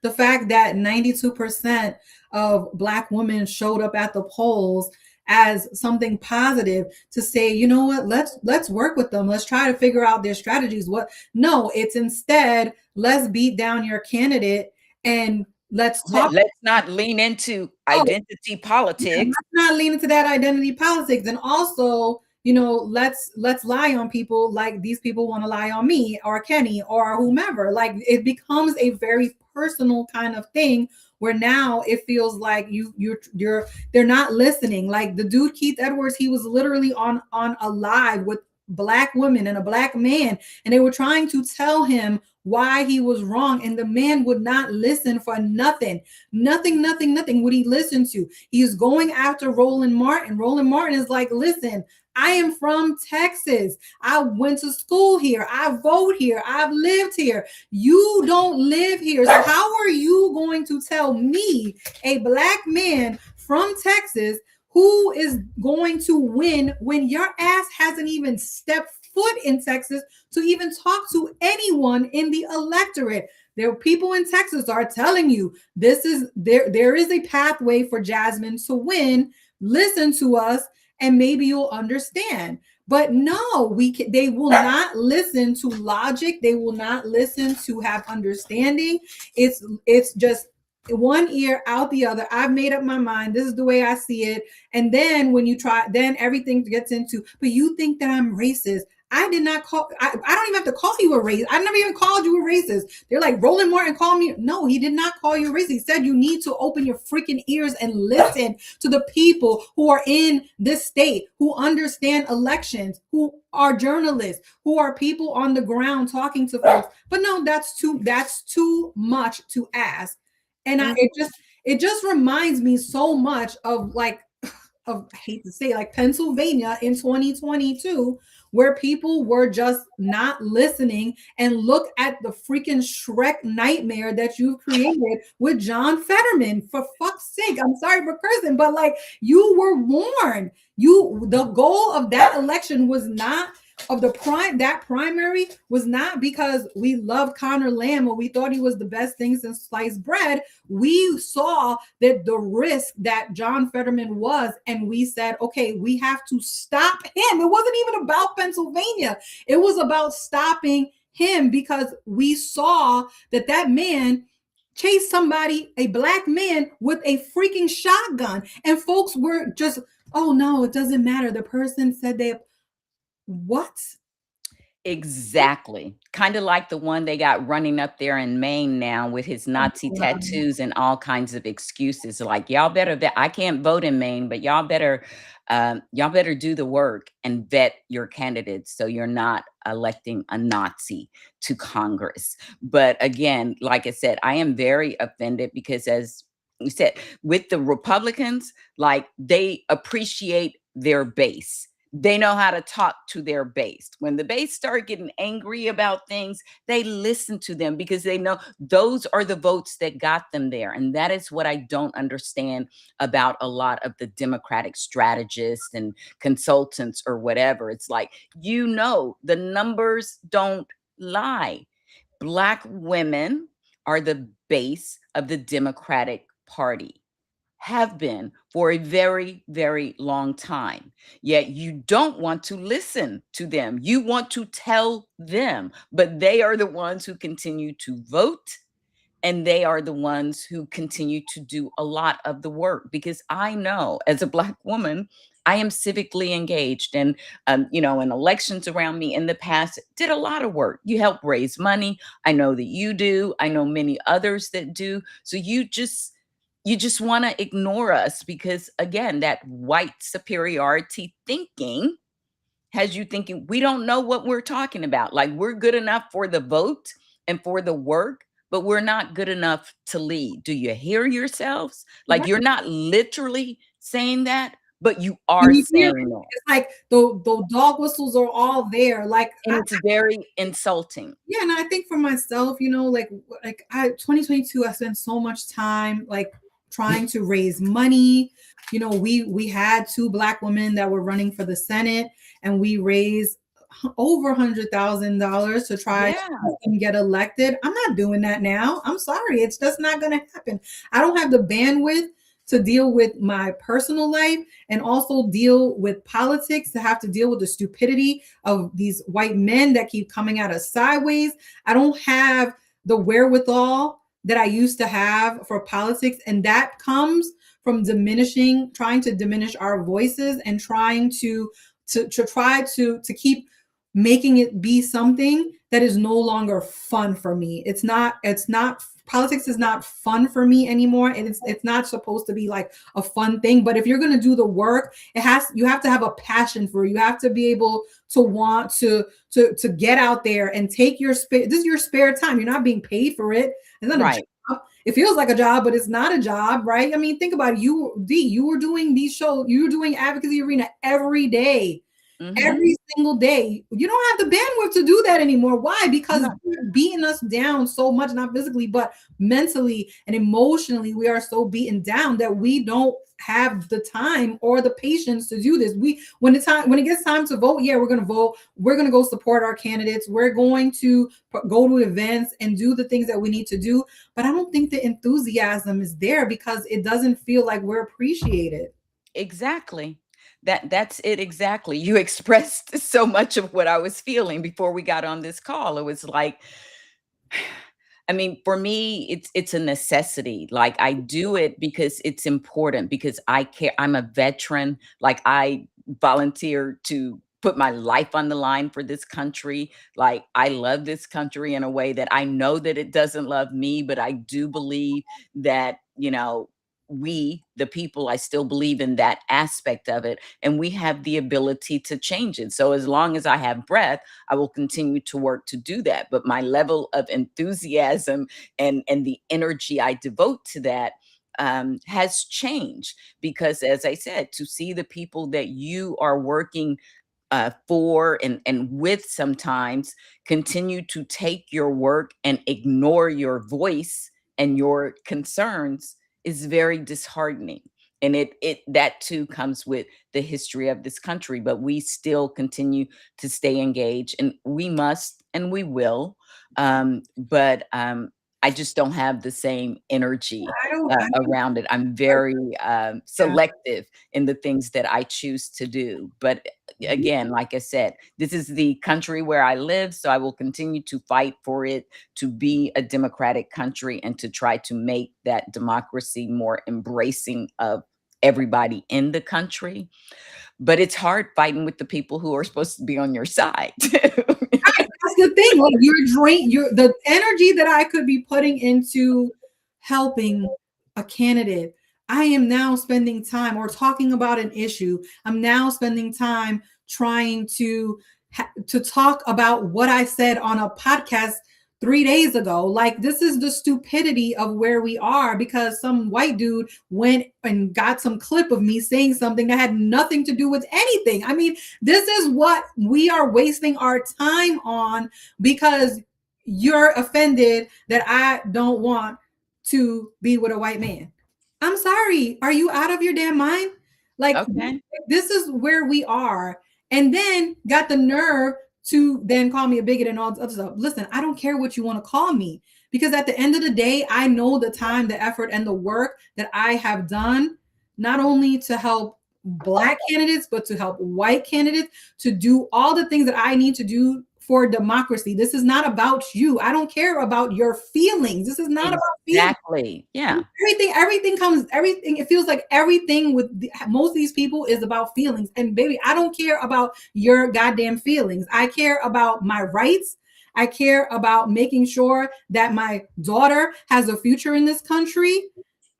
the fact that 92% of black women showed up at the polls as something positive to say, you know what, let's work with them. Let's try to figure out their strategies. What No, it's instead, let's beat down your candidate and let's talk. Let's not lean into Oh, identity yeah, politics. let's not lean into that identity politics. And also, let's lie on people like these people want to lie on me or Kenny or whomever. Like, it becomes a very personal kind of thing where now it feels like you're they're not listening. Like the dude Keith Edwards, he was literally on a live with black women and a black man, and they were trying to tell him why he was wrong, and the man would not listen for nothing. Nothing would he listen to. He is going after Roland Martin. Roland Martin is like, listen, I am from Texas. I went to school here. I vote here. I've lived here. You don't live here. So how are you going to tell me, a black man from Texas, who is going to win when your ass hasn't even stepped foot in Texas to even talk to anyone in the electorate? There are people in Texas are telling you there is a pathway for Jasmine to win. Listen to us and maybe you'll understand. But no, they will not listen to logic. They will not listen to have understanding. It's just one ear out the other. I've made up my mind. This is the way I see it. And then when you try, then everything gets into, but you think that I'm racist. I did not call, I don't even have to call you a racist. I never even called you a racist. They're like, Roland Martin called me. No, he did not call you a racist. He said you need to open your freaking ears and listen to the people who are in this state, who understand elections, who are journalists, who are people on the ground talking to folks. But no, that's too much to ask. And it just reminds me so much of like, I hate to say, like Pennsylvania in 2022, where people were just not listening. And look at the freaking Shrek nightmare that you've created with John Fetterman. For fuck's sake, I'm sorry for cursing, but like, you were warned. The goal of that election was not that primary was not because we loved Connor Lamb or we thought he was the best thing since sliced bread. We saw that the risk that John Fetterman was, and we said, okay, we have to stop him. It wasn't even about Pennsylvania. It was about stopping him because we saw that man chased somebody, a black man, with a freaking shotgun. And folks were just, oh no, it doesn't matter. The person said what? Exactly. Kind of like the one they got running up there in Maine now with his Nazi tattoos and all kinds of excuses. Like, y'all better vet. I can't vote in Maine, but y'all better do the work and vet your candidates so you're not electing a Nazi to Congress. But again, like I said, I am very offended because, as you said, with the Republicans, like, they appreciate their base. They know how to talk to their base. When the base start getting angry about things, they listen to them because they know those are the votes that got them there. And that is what I don't understand about a lot of the Democratic strategists and consultants or whatever. It's like, the numbers don't lie. Black women are the base of the Democratic Party, have been for a very, very long time. Yet you don't want to listen to them. You want to tell them, but they are the ones who continue to vote. And they are the ones who continue to do a lot of the work, because I know, as a Black woman, I am civically engaged, and in elections around me in the past, did a lot of work. You help raise money. I know that you do. I know many others that do. So you just want to ignore us because, again, that white superiority thinking has you thinking we don't know what we're talking about. Like, we're good enough for the vote and for the work, but we're not good enough to lead. Do you hear yourselves? Like, you're not literally saying that, but you are saying that. It's like the dog whistles are all there. Like, And it's very insulting. yeah, and I think for myself, like 2022, I spent so much time like trying to raise money. We had two Black women that were running for the Senate, and we raised over $100,000 to try to get elected. I'm not doing that now. I'm sorry, it's just not going to happen. I don't have the bandwidth to deal with my personal life and also deal with politics, to have to deal with the stupidity of these white men that keep coming at us sideways. I don't have the wherewithal that I used to have for politics. And that comes from trying to diminish our voices and trying to keep making it be something that is no longer fun for me. It's not politics is not fun for me anymore, and it's not supposed to be like a fun thing. But if you're going to do the work, you have to have a passion for it. You have to be able to want to get out there and take your this is your spare time. You're not being paid for it. It's not a Right. job. It feels like a job, but it's not a job, right? I mean, think about it. You were doing these shows, you were doing Advocacy Arena every day, Mm-hmm. every single day. You don't have the bandwidth to do that anymore. Why? Because No. you're beating us down so much, not physically, but mentally and emotionally. We are so beaten down that we don't have the time or the patience to do this. When it gets time to vote, yeah, we're going to vote. We're going to go support our candidates. We're going to go to events and do the things that we need to do. But I don't think the enthusiasm is there because it doesn't feel like we're appreciated. Exactly. That's it exactly. You expressed so much of what I was feeling before we got on this call. It was like, I mean, for me, it's a necessity. Like I do it because it's important, because I care. I'm a veteran. Like I volunteer to put my life on the line for this country. Like I love this country in a way that I know that it doesn't love me, but I do believe that, we, the people, I still believe in that aspect of it, and we have the ability to change it. So as long as I have breath, I will continue to work to do that. But my level of enthusiasm and the energy I devote to that has changed, because, as I said, to see the people that you are working for and with sometimes continue to take your work and ignore your voice and your concerns is very disheartening. And it that too comes with the history of this country, but we still continue to stay engaged, and we must and we will. But I just don't have the same energy I around it. I'm don't, very yeah. selective in the things that I choose to do. But again, like I said, this is the country where I live, so I will continue to fight for it to be a democratic country and to try to make that democracy more embracing of everybody in the country. But it's hard fighting with the people who are supposed to be on your side. That's the thing. Like you're the energy that I could be putting into helping a candidate. I am now spending time or talking about an issue. I'm now spending time trying to talk about what I said on a podcast 3 days ago. Like this is the stupidity of where we are because some white dude went and got some clip of me saying something that had nothing to do with anything. I mean, this is what we are wasting our time on because you're offended that I don't want to be with a white man. I'm sorry. Are you out of your damn mind? Like, Okay. this is where we are. And then got the nerve to then call me a bigot and all this other stuff. Listen, I don't care what you want to call me because at the end of the day, I know the time, the effort, and the work that I have done, not only to help Black candidates, but to help white candidates to do all the things that I need to do for democracy. This is not about you. I don't care about your feelings. This is not about feelings. Exactly. Yeah. Everything, it feels like everything with most of these people is about feelings. And baby, I don't care about your goddamn feelings. I care about my rights. I care about making sure that my daughter has a future in this country.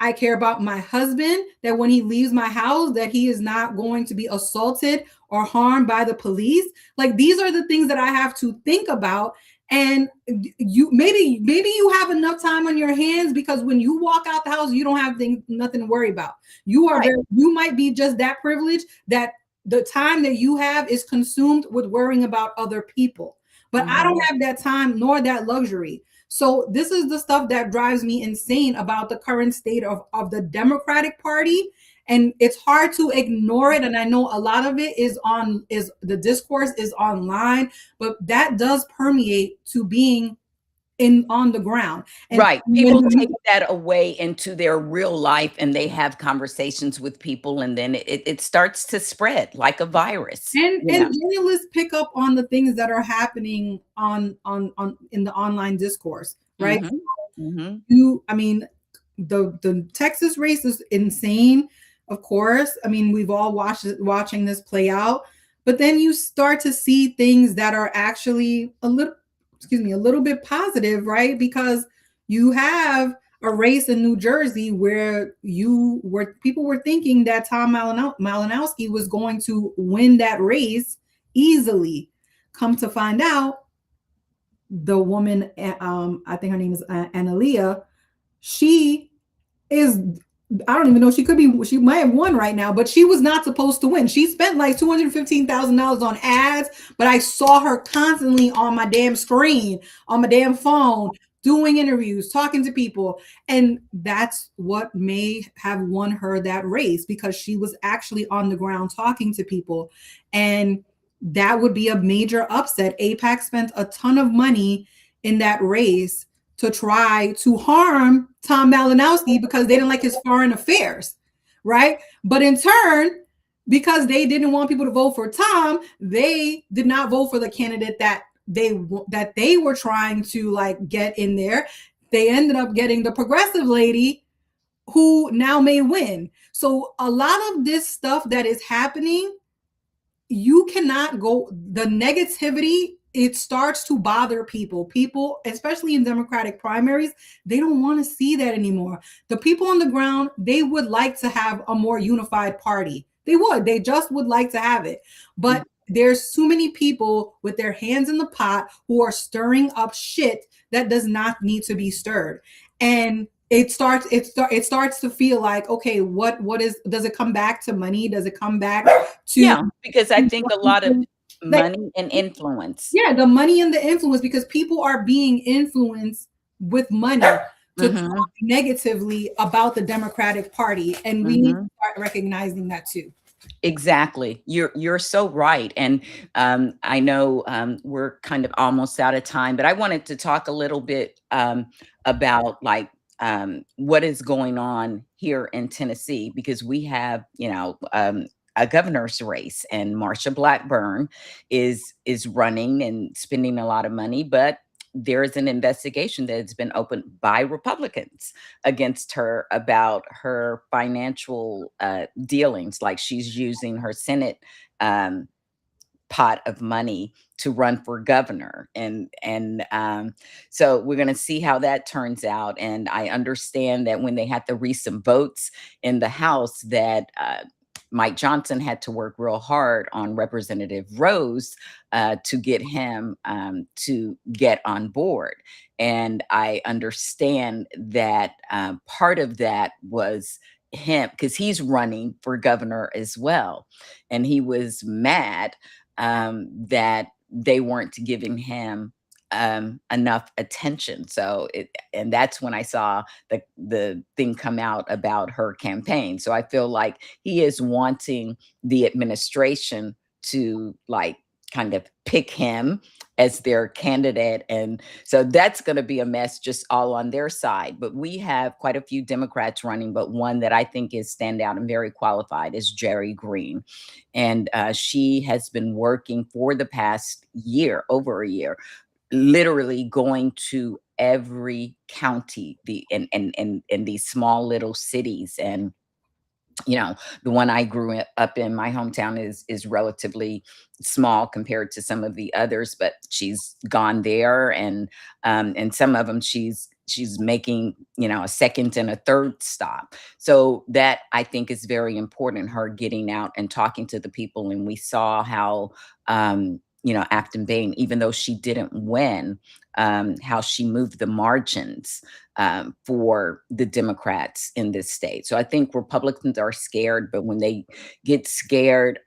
I care about my husband, that when he leaves my house, that he is not going to be assaulted or harmed by the police. Like these are the things that I have to think about. And you maybe you have enough time on your hands because when you walk out the house, you don't have nothing to worry about. Right. You might be just that privileged that the time that you have is consumed with worrying about other people. But I don't Mhm. have that time nor that luxury. So this is the stuff that drives me insane about the current state of the Democratic Party. And it's hard to ignore it. And I know a lot of it is the discourse is online, but that does permeate to being in on the ground. And Right. when People the take that away into their real life and they have conversations with people and then it starts to spread like a virus, you and know? journalists pick up on the things that are happening on in the online discourse, right? Mhm. Mhm. You I mean, the Texas race is insane, of course. I mean, we've all watching this play out, but then you start to see things that are actually a little bit positive, right? Because you have a race in New Jersey where people were thinking that Tom Malinowski was going to win that race easily. Come to find out, the woman, I think her name is Analia, she is, I don't even know, she might have won right now, but she was not supposed to win. She spent like $215,000 on ads, but I saw her constantly on my damn screen, on my damn phone, doing interviews, talking to people. And that's what may have won her that race, because she was actually on the ground talking to people. And that would be a major upset. APAC spent a ton of money in that race to try to harm Tom Malinowski because they didn't like his foreign affairs, right? But in turn, because they didn't want people to vote for Tom, they did not vote for the candidate that they were trying to like get in there. They ended up getting the progressive lady who now may win. So a lot of this stuff that is happening, you cannot go, the negativity, it starts to bother people, especially in Democratic primaries. They don't want to see that anymore. The people on the ground, they would like to have a more unified party. They just would like to have it. Mhm. But there's too many people with their hands in the pot who are stirring up shit that does not need to be stirred. And it starts to feel like, okay, what is, does it come back to money? Does it come back to Yeah, because I think a lot of like, money and influence. yeah, the money and the influence, because people are being influenced with money to talk Mhm. negatively about the Democratic Party, and we need to Mhm. start recognizing that too. Exactly. You're so right. And I know we're kind of almost out of time, but I wanted to talk a little bit about like what is going on here in Tennessee because we have, a governor's race and Marsha Blackburn is running and spending a lot of money, but there is an investigation that's been opened by Republicans against her about her financial dealings, like she's using her Senate um, pot of money to run for governor, and so we're going to see how that turns out. And I understand that when they had the recent votes in the House, that Mike Johnson had to work real hard on Representative Rose to get him to get on board. And I understand that part of that was him because he's running for governor as well. And he was mad that they weren't giving him enough attention. And that's when I saw the thing come out about her campaign. So I feel like he is wanting the administration to like kind of pick him as their candidate. And so that's going to be a mess just all on their side. But we have quite a few Democrats running, but one that I think is standout and very qualified is Jerry Green. And she has been working for the past year, over a year, literally going to every county in these small little cities. And the one I grew up in, my hometown is relatively small compared to some of the others, but she's gone there, and some of them she's making a second and a third stop. So that I think is very important, her getting out and talking to the people. And we saw how Afton Bain, even though she didn't win, how she moved the margins for the Democrats in this state. So I think Republicans are scared, but when they get scared,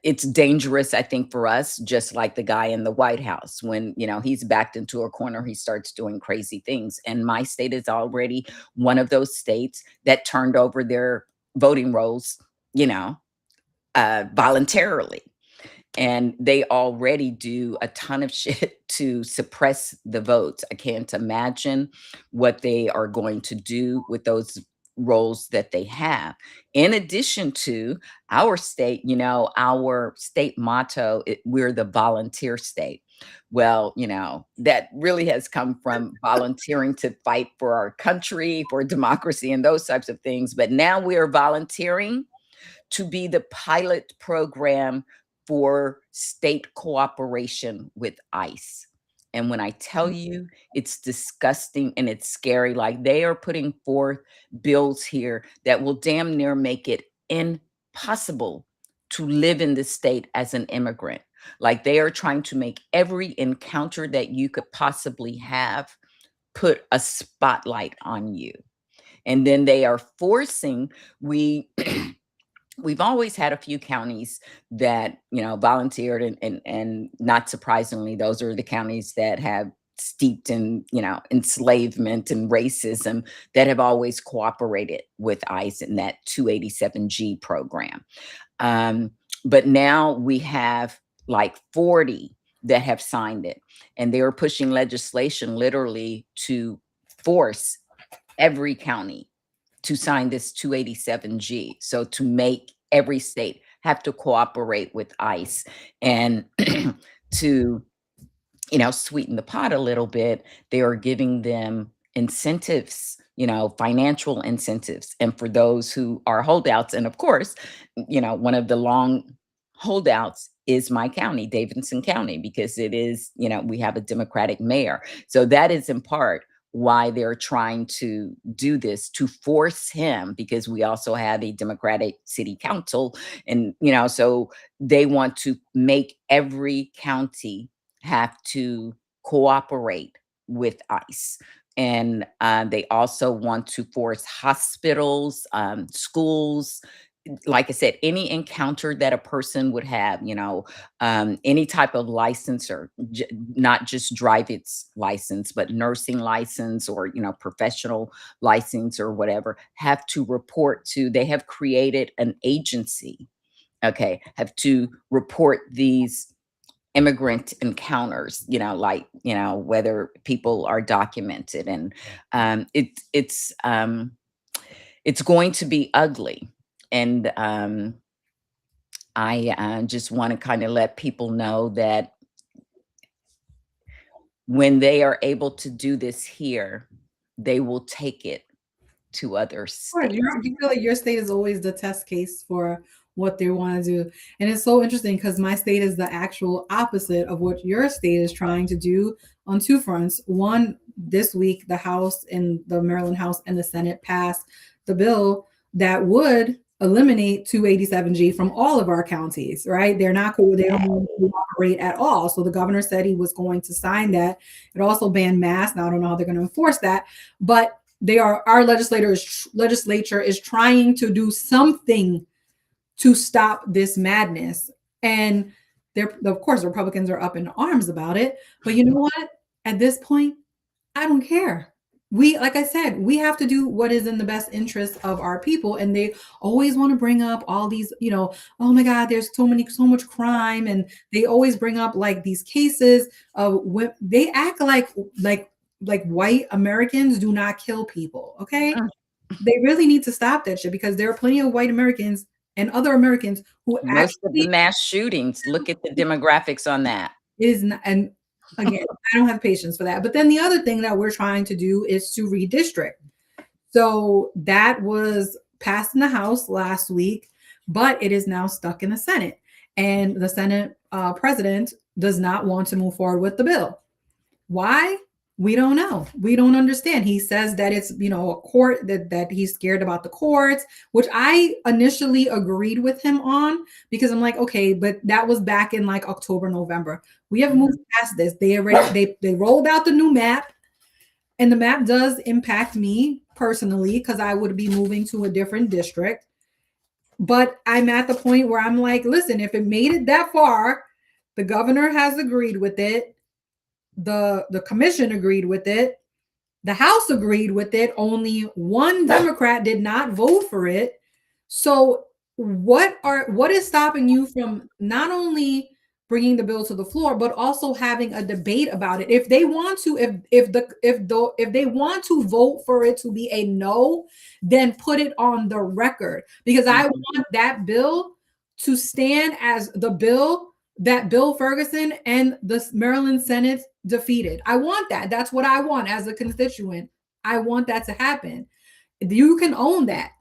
it's dangerous, I think, for us, just like the guy in the White House. When, he's backed into a corner, he starts doing crazy things. And my state is already one of those states that turned over their voting rolls, voluntarily. and they already do a ton of shit to suppress the votes. I can't imagine what they are going to do with those roles that they have. In addition to our state, our state motto, we're the volunteer state. Well, that really has come from volunteering to fight for our country, for democracy, and those types of things. But now we are volunteering to be the pilot program for state cooperation with ICE. And when I tell you, it's disgusting and it's scary. Like, they are putting forth bills here that will damn near make it impossible to live in this state as an immigrant. Like, they are trying to make every encounter that you could possibly have put a spotlight on you. And then they are forcing, we we've always had a few counties that volunteered, and not surprisingly, those are the counties that have steeped in enslavement and racism, that have always cooperated with ICE in that 287G program. But now we have like 40 that have signed it, and they are pushing legislation literally to force every county to sign this 287G. So to make every state have to cooperate with ICE, and to, sweeten the pot a little bit, they are giving them incentives, financial incentives. And for those who are holdouts, and of course, one of the long holdouts is my county, Davidson County, because it is, we have a Democratic mayor. So that is in part why they're trying to do this, to force him, because we also have a Democratic city council. And, so they want to make every county have to cooperate with ICE. And they also want to force hospitals, schools, like I said, any encounter that a person would have, any type of license, or not just driver's license, but nursing license, or, professional license, or whatever, have to report to, they have created an agency, okay, have to report these immigrant encounters, whether people are documented. And it's going to be ugly. And I just want to kind of let people know that when they are able to do this here, they will take it to other Or states. you feel like your state is always the test case for what they want to do. And it's so interesting because my state is the actual opposite of what your state is trying to do on two fronts. One, this week, the House, and the Maryland House and the Senate passed the bill that would eliminate 287G from all of our counties, right? They're not cool. They don't want to cooperate at all. So the governor said he was going to sign that. It also banned masks. Now, I don't know how they're going to enforce that, but our legislature is trying to do something to stop this madness. And of course, Republicans are up in arms about it. But you know what? At this point, I don't care. Like I said, we have to do what is in the best interest of our people. And they always want to bring up all these, oh my God, there's so much crime. And they always bring up like these cases of when they act like white Americans do not kill people. Okay. They really need to stop that shit, because there are plenty of white Americans and other Americans who Most of the mass shootings, look at the demographics on that. Is not, and again, I don't have patience for that. But then the other thing that we're trying to do is to redistrict. So that was passed in the House last week, but it is now stuck in the Senate. And the Senate president does not want to move forward with the bill. Why? We don't know. We don't understand. He says that it's, a court, that he's scared about the courts, which I initially agreed with him on, because I'm like, okay, but that was back in like October, November. We have moved past this. They rolled out the new map, and the map does impact me personally because I would be moving to a different district. But I'm at the point where I'm like, listen, if it made it that far, the governor has agreed with it. The commission agreed with it. The House agreed with it. Only one Democrat did not vote for it. So what is stopping you from not only bringing the bill to the floor, but also having a debate about it. If they want to, if they want to vote for it to be a no, then put it on the record, because I Mhm. want that bill to stand as the bill that Bill Ferguson and the Maryland Senate defeated. I want that. That's what I want as a constituent. I want that to happen. You can own that.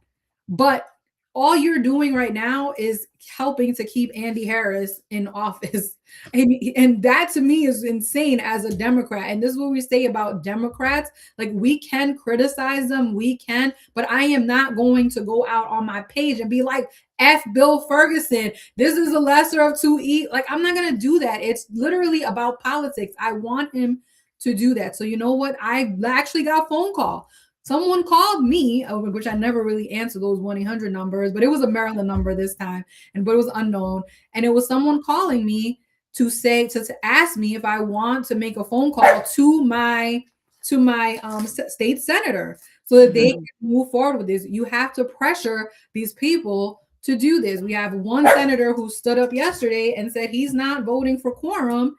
But all you're doing right now is helping to keep Andy Harris in office. And that to me is insane as a Democrat. And this is what we say about Democrats. Like, we can criticize them, we can, but I am not going to go out on my page and be like, F Bill Ferguson, this is a lesser of two E. Like, I'm not going to do that. It's literally about politics. I want him to do that. So, you know what? I actually got a phone call. Someone called me, which I never really answered those 1-800 numbers, but it was a Maryland number this time, but it was unknown. And it was someone calling me to say to ask me if I want to make a phone call to my state senator so that they can Mhm. move forward with this. You have to pressure these people to do this. We have one senator who stood up yesterday and said he's not voting for quorum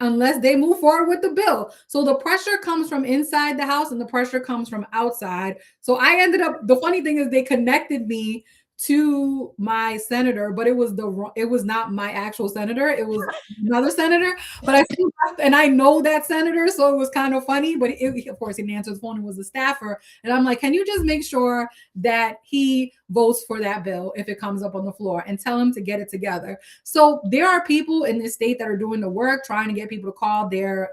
unless they move forward with the bill. So the pressure comes from inside the house and the pressure comes from outside. So I ended up, the funny thing is they connected me to my senator, but it was not my actual senator. It was another senator, but I still and I know that senator, so it was kind of funny, but of course he didn't answer the phone. It was a staffer. And I'm like, can you just make sure that he votes for that bill if it comes up on the floor, and tell him to get it together. So there are people in this state that are doing the work, trying to get people to call their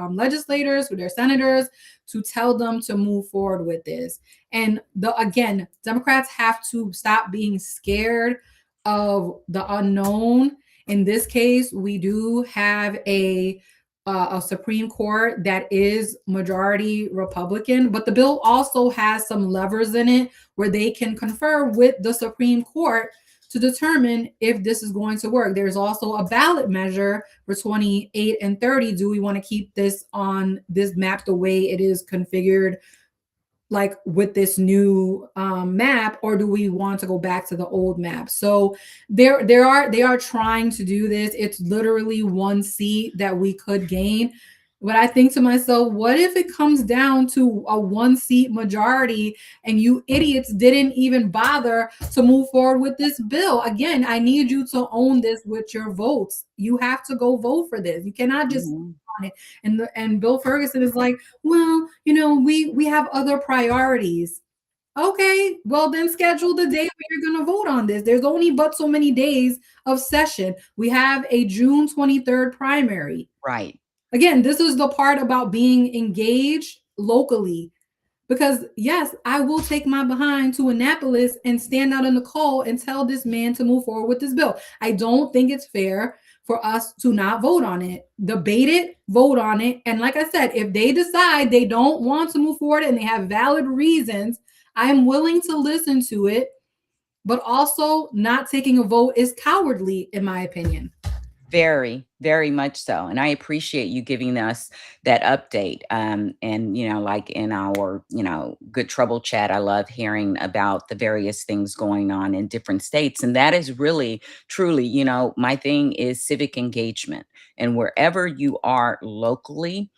legislators or their senators to tell them to move forward with this. And again, Democrats have to stop being scared of the unknown. In this case, we do have a Supreme Court that is majority Republican, but the bill also has some levers in it where they can confer with the Supreme Court to determine if this is going to work. There's also a ballot measure for 28 and 30. Do we want to keep this on this map the way it is configured, like with this new map, or do we want to go back to the old map? So they are trying to do this. It's literally one seat that we could gain. But I think to myself, what if it comes down to a one seat majority and you idiots didn't even bother to move forward with this bill? Again, I need you to own this with your votes. You have to go vote for this. You cannot just Mhm. on it. And Bill Ferguson is like, well, we have other priorities. Okay, well then schedule the day where you're going to vote on this. There's only but so many days of session. We have a June 23rd primary. Right. Again, this is the part about being engaged locally. Because yes, I will take my behind to Annapolis and stand out in the cold and tell this man to move forward with this bill. I don't think it's fair for us to not vote on it. Debate it, vote on it. And like I said, if they decide they don't want to move forward and they have valid reasons, I'm willing to listen to it. But also, not taking a vote is cowardly, in my opinion. Very, very much so. And I appreciate you giving us that update. And, like in our, good trouble chat, I love hearing about the various things going on in different states. And that is really, truly, my thing is civic engagement. And wherever you are locally,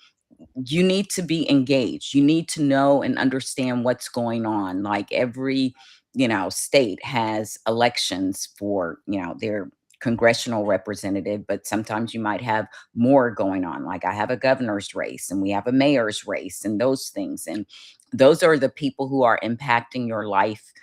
you need to be engaged. You need to know and understand what's going on. Like every, state has elections for, their congressional representative, but sometimes you might have more going on. Like I have a governor's race and we have a mayor's race and those things. And those are the people who are impacting your life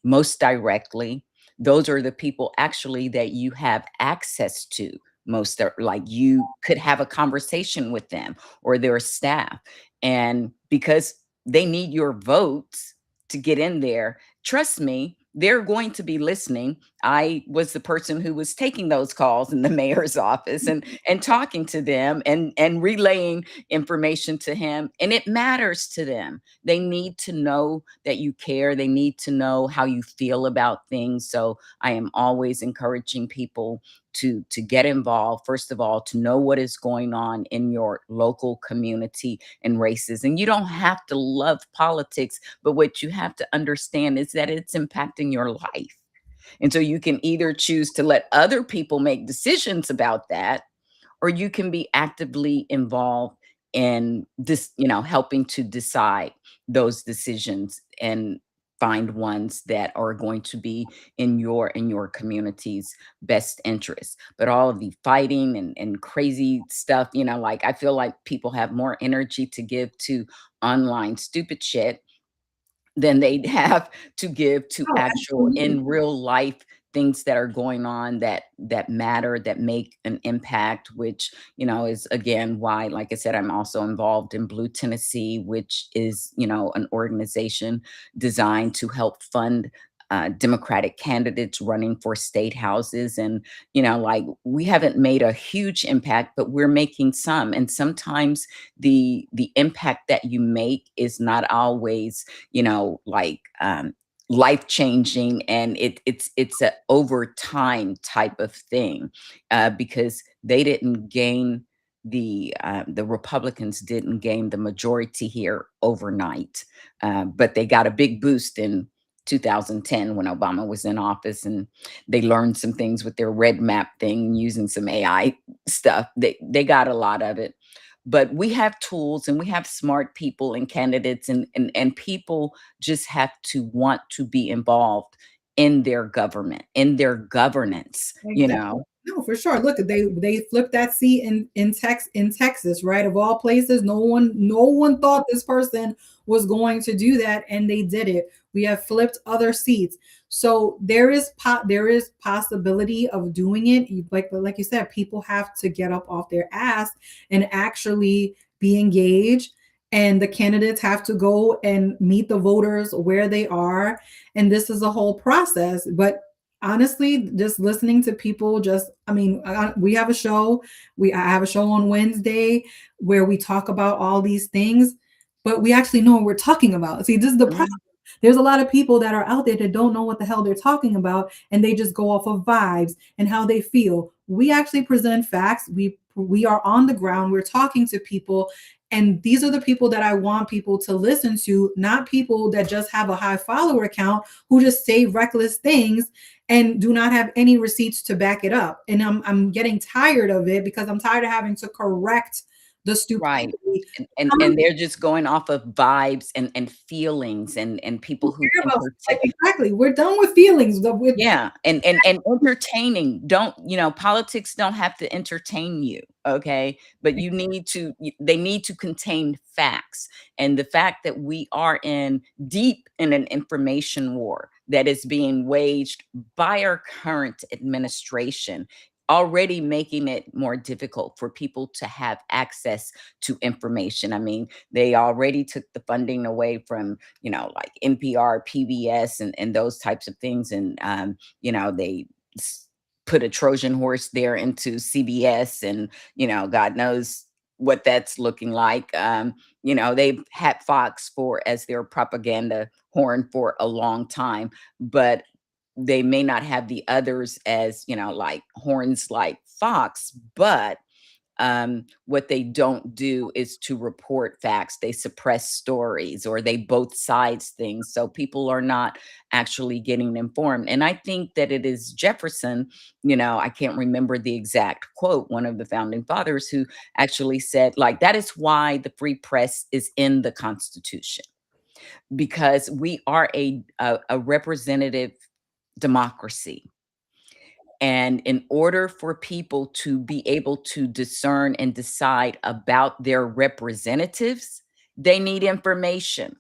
most directly. Those are the people actually that you have access to most, like you could have a conversation with them or their staff. And because they need your votes to get in there, trust me, they're going to be listening. I was the person who was taking those calls in the mayor's office and talking to them and relaying information to him. And it matters to them. They need to know that you care. They need to know how you feel about things. So I am always encouraging people to get involved, first of all, to know what is going on in your local community and races. And you don't have to love politics, but what you have to understand is that it's impacting your life. And so you can either choose to let other people make decisions about that, or you can be actively involved in this, helping to decide those decisions and find ones that are going to be in your community's best interest. But all of the fighting and crazy stuff, like I feel like people have more energy to give to online stupid shit than they'd have to give to Oh, actual absolutely. in real life things that are going on that matter, that make an impact, which, is again why, like I said, I'm also involved in Blue Tennessee, which is, an organization designed to help fund Democratic candidates running for state houses. And, like we haven't made a huge impact, but we're making some. And sometimes the impact that you make is not always, like life changing, and it's a over time type of thing, because they didn't gain the Republicans didn't gain the majority here overnight, but they got a big boost in 2010 when Obama was in office, and they learned some things with their red map thing using some AI stuff. They got a lot of it, but we have tools and we have smart people and candidates, and people just have to want to be involved in their government, in their governance, Exactly. No, for sure. Look, they flipped that seat in Texas, right? Of all places, no one thought this person was going to do that, and they did it. We have flipped other seats, so there is possibility of doing it. Like you said, people have to get up off their ass and actually be engaged. And the candidates have to go and meet the voters where they are. And this is a whole process. But honestly, just listening to people, just I mean, we have a show. I have a show on Wednesday where we talk about all these things, but we actually know what we're talking about. See, this is the problem. Mhm. There's a lot of people that are out there that don't know what the hell they're talking about, and they just go off of vibes and how they feel. We actually present facts. We are on the ground. We're talking to people, and these are the people that I want people to listen to, not people that just have a high follower count who just say reckless things and do not have any receipts to back it up. And I'm getting tired of it because I'm tired of having to correct the Right. stupidity. And they're just going off of vibes and feelings and Who people who care about, like, entertain. exactly. We're done with feelings. With Yeah, and entertaining. Don't, politics don't have to entertain you, okay? But they need to contain facts. And the fact that we are in deep in an information war that is being waged by our current administration, already making it more difficult for people to have access to information. I mean, they already took the funding away from, like NPR, PBS, and those types of things. And, they put a Trojan horse there into CBS, and, God knows what that's looking like. They've had Fox for as their propaganda horn for a long time, but they may not have the others as, like horns like Fox, but what they don't do is to report facts. They suppress stories, or they both sides things. So people are not actually getting informed. And I think that it is Jefferson, I can't remember the exact quote, one of the founding fathers, who actually said, like, that is why the free press is in the Constitution, because we are a representative democracy. And in order for people to be able to discern and decide about their representatives, they need information.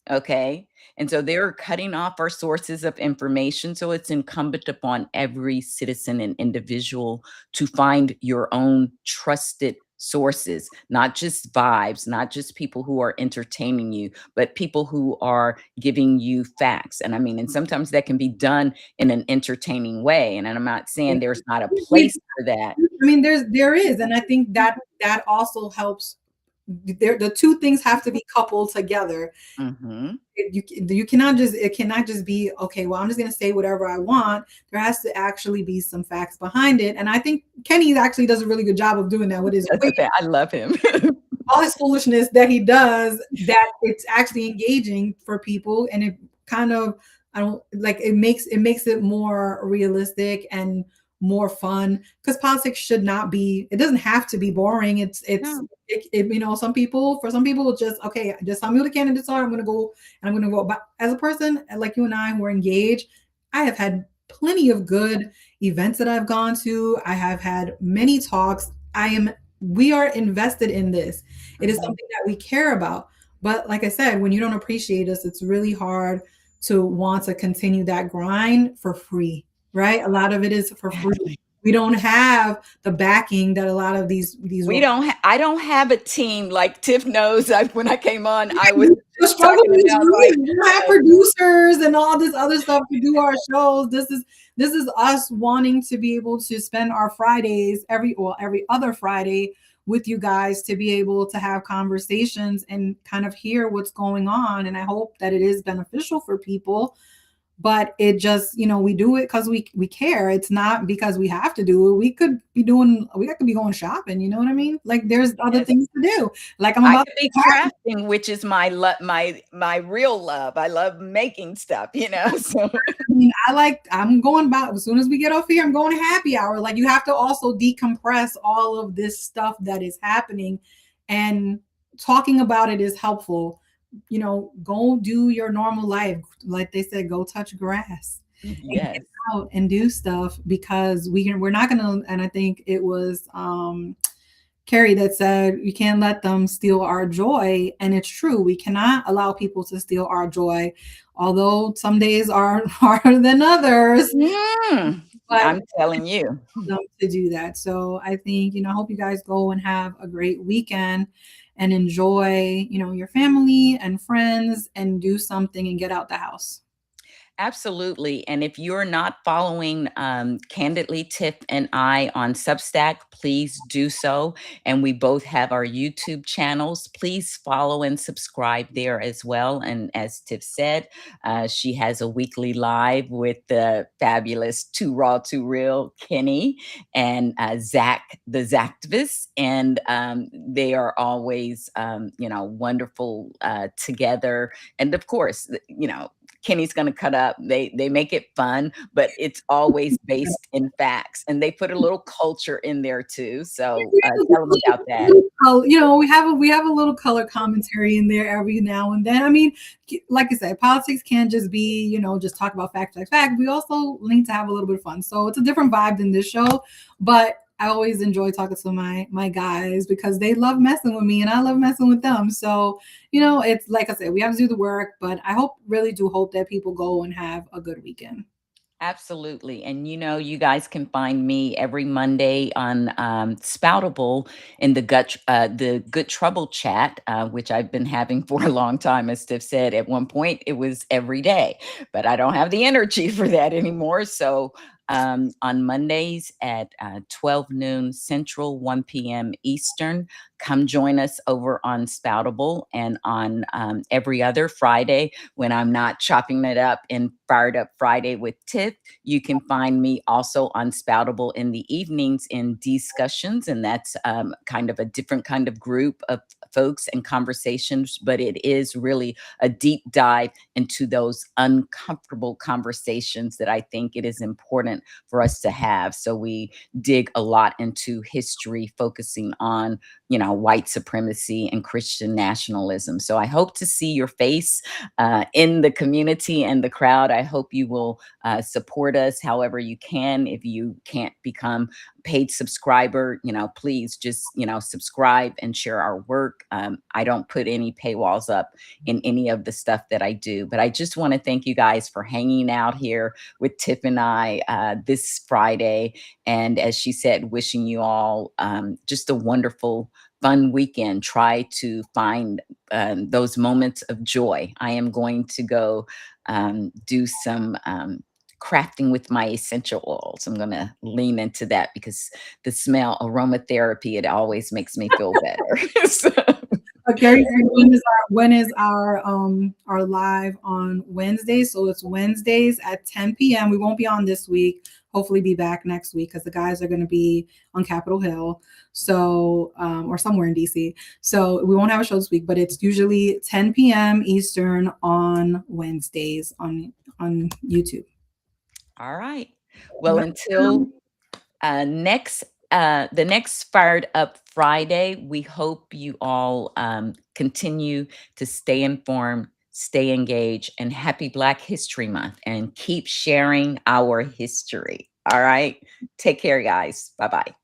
Okay. And so they're cutting off our sources of information. So it's incumbent upon every citizen and individual to find your own trusted sources, not just vibes, not just people who are entertaining you, but people who are giving you facts. And I mean, and sometimes that can be done in an entertaining way. And I'm not saying there's not a we, place for that. I mean, there is, and I think that also helps. The two things have to be coupled together. Mhm. You cannot just, it cannot just be, okay, well, I'm just going to say whatever I want. There has to actually be some facts behind it, and I think Kenny actually does a really good job of doing that with his That's the thing. I love him. all his foolishness that he does, that it's actually engaging for people, and it kind of I don't like it makes it more realistic and more fun because politics should not be it doesn't have to be boring. No. Some people for some people it's just okay, just tell me who the candidates are. I'm gonna go. But as a person like you and I who are engaged, I have had plenty of good events that I've gone to. I have had many talks. We are invested in this. It is Mhm. something that we care about. But like I said, when you don't appreciate us, it's really hard to want to continue that grind for free, right? A lot of it is for free. Exactly. We don't have the backing that a lot of these I don't have a team like Tiff knows. When I came on, I was the just struggle talking is about real. like, We don't have producers and all this other stuff to do our shows. This is us wanting to be able to spend our Fridays every other Friday with you guys to be able to have conversations and kind of hear what's going on. And I hope that it is beneficial for people, but it just we do it because we care. It's not because we have to do it. We could be going shopping, you know what I mean? Like there's other yes, things to do, like I'm I about could be to have. crafting, which is my real love. I love making stuff, you know. So I mean, I'm going about as soon as we get off here, I'm going to happy hour. Like you have to also decompress all of this stuff that is happening, and talking about it is helpful. Go do your normal life. Like they said, go touch grass and get yes, out and do stuff because we're not gonna. And I think it was Carrie that said you can't let them steal our joy. And it's true. We cannot allow people to steal our joy, although some days are harder than others. mm, But I'm telling you. them to do that. So I think, I hope you guys go and have a great weekend and enjoy, your family and friends and do something and get out the house. Absolutely. And if you're not following Candidly Tiff and I on Substack, please do so. And we both have our YouTube channels. Please follow and subscribe there as well. And as Tiff said, she has a weekly live with the fabulous Too Raw, Too Real Kenny and Zach, the Zactivist. And they are always, wonderful together. And of course, Kenny's gonna cut up. They make it fun, but it's always based in facts, and they put a little culture in there too. So tell them about that. We have a little color commentary in there every now and then. I mean, like I said, politics can't just be just talk about fact, fact, fact. We also need to have a little bit of fun. So it's a different vibe than this show, but I always enjoy talking to my guys because they love messing with me and I love messing with them. So it's like I said, we have to do the work, but I really do hope that people go and have a good weekend. Absolutely. And you guys can find me every Monday on Spoutable in the Good Trouble chat, which I've been having for a long time. As Steph said, at one point it was every day, but I don't have the energy for that anymore. So on Mondays at 12 noon Central, 1 p.m. Eastern, come join us over on Spoutable, and on every other Friday when I'm not chopping it up in Fired Up Friday with Tiff. You can find me also on Spoutable in the evenings in discussions, and that's kind of a different kind of group of folks and conversations, but it is really a deep dive into those uncomfortable conversations that I think it is important for us to have. So we dig a lot into history, focusing on white supremacy and Christian nationalism. So I hope to see your face in the community and the crowd. I hope you will support us however you can. If you can't become paid subscriber, please just subscribe and share our work. I don't put any paywalls up in any of the stuff that I do, but I just want to thank you guys for hanging out here with Tiff and I this Friday. And as she said, wishing you all just a wonderful, fun weekend. Try to find those moments of joy. I am going to go do some crafting with my essential oils. I'm going to lean into that because the smell, aromatherapy, it always makes me feel better. So, Gary, when is our live on Wednesday? So it's Wednesdays at 10 p.m. We won't be on this week. Hopefully be back next week because the guys are going to be on Capitol Hill, so or somewhere in DC. So we won't have a show this week, but it's usually 10 p.m. Eastern on Wednesdays on on YouTube. All right. Well, until next the next Fired Up Friday, we hope you all continue to stay informed, stay engaged, and happy Black History Month, and keep sharing our history. All right. Take care, guys. Bye bye.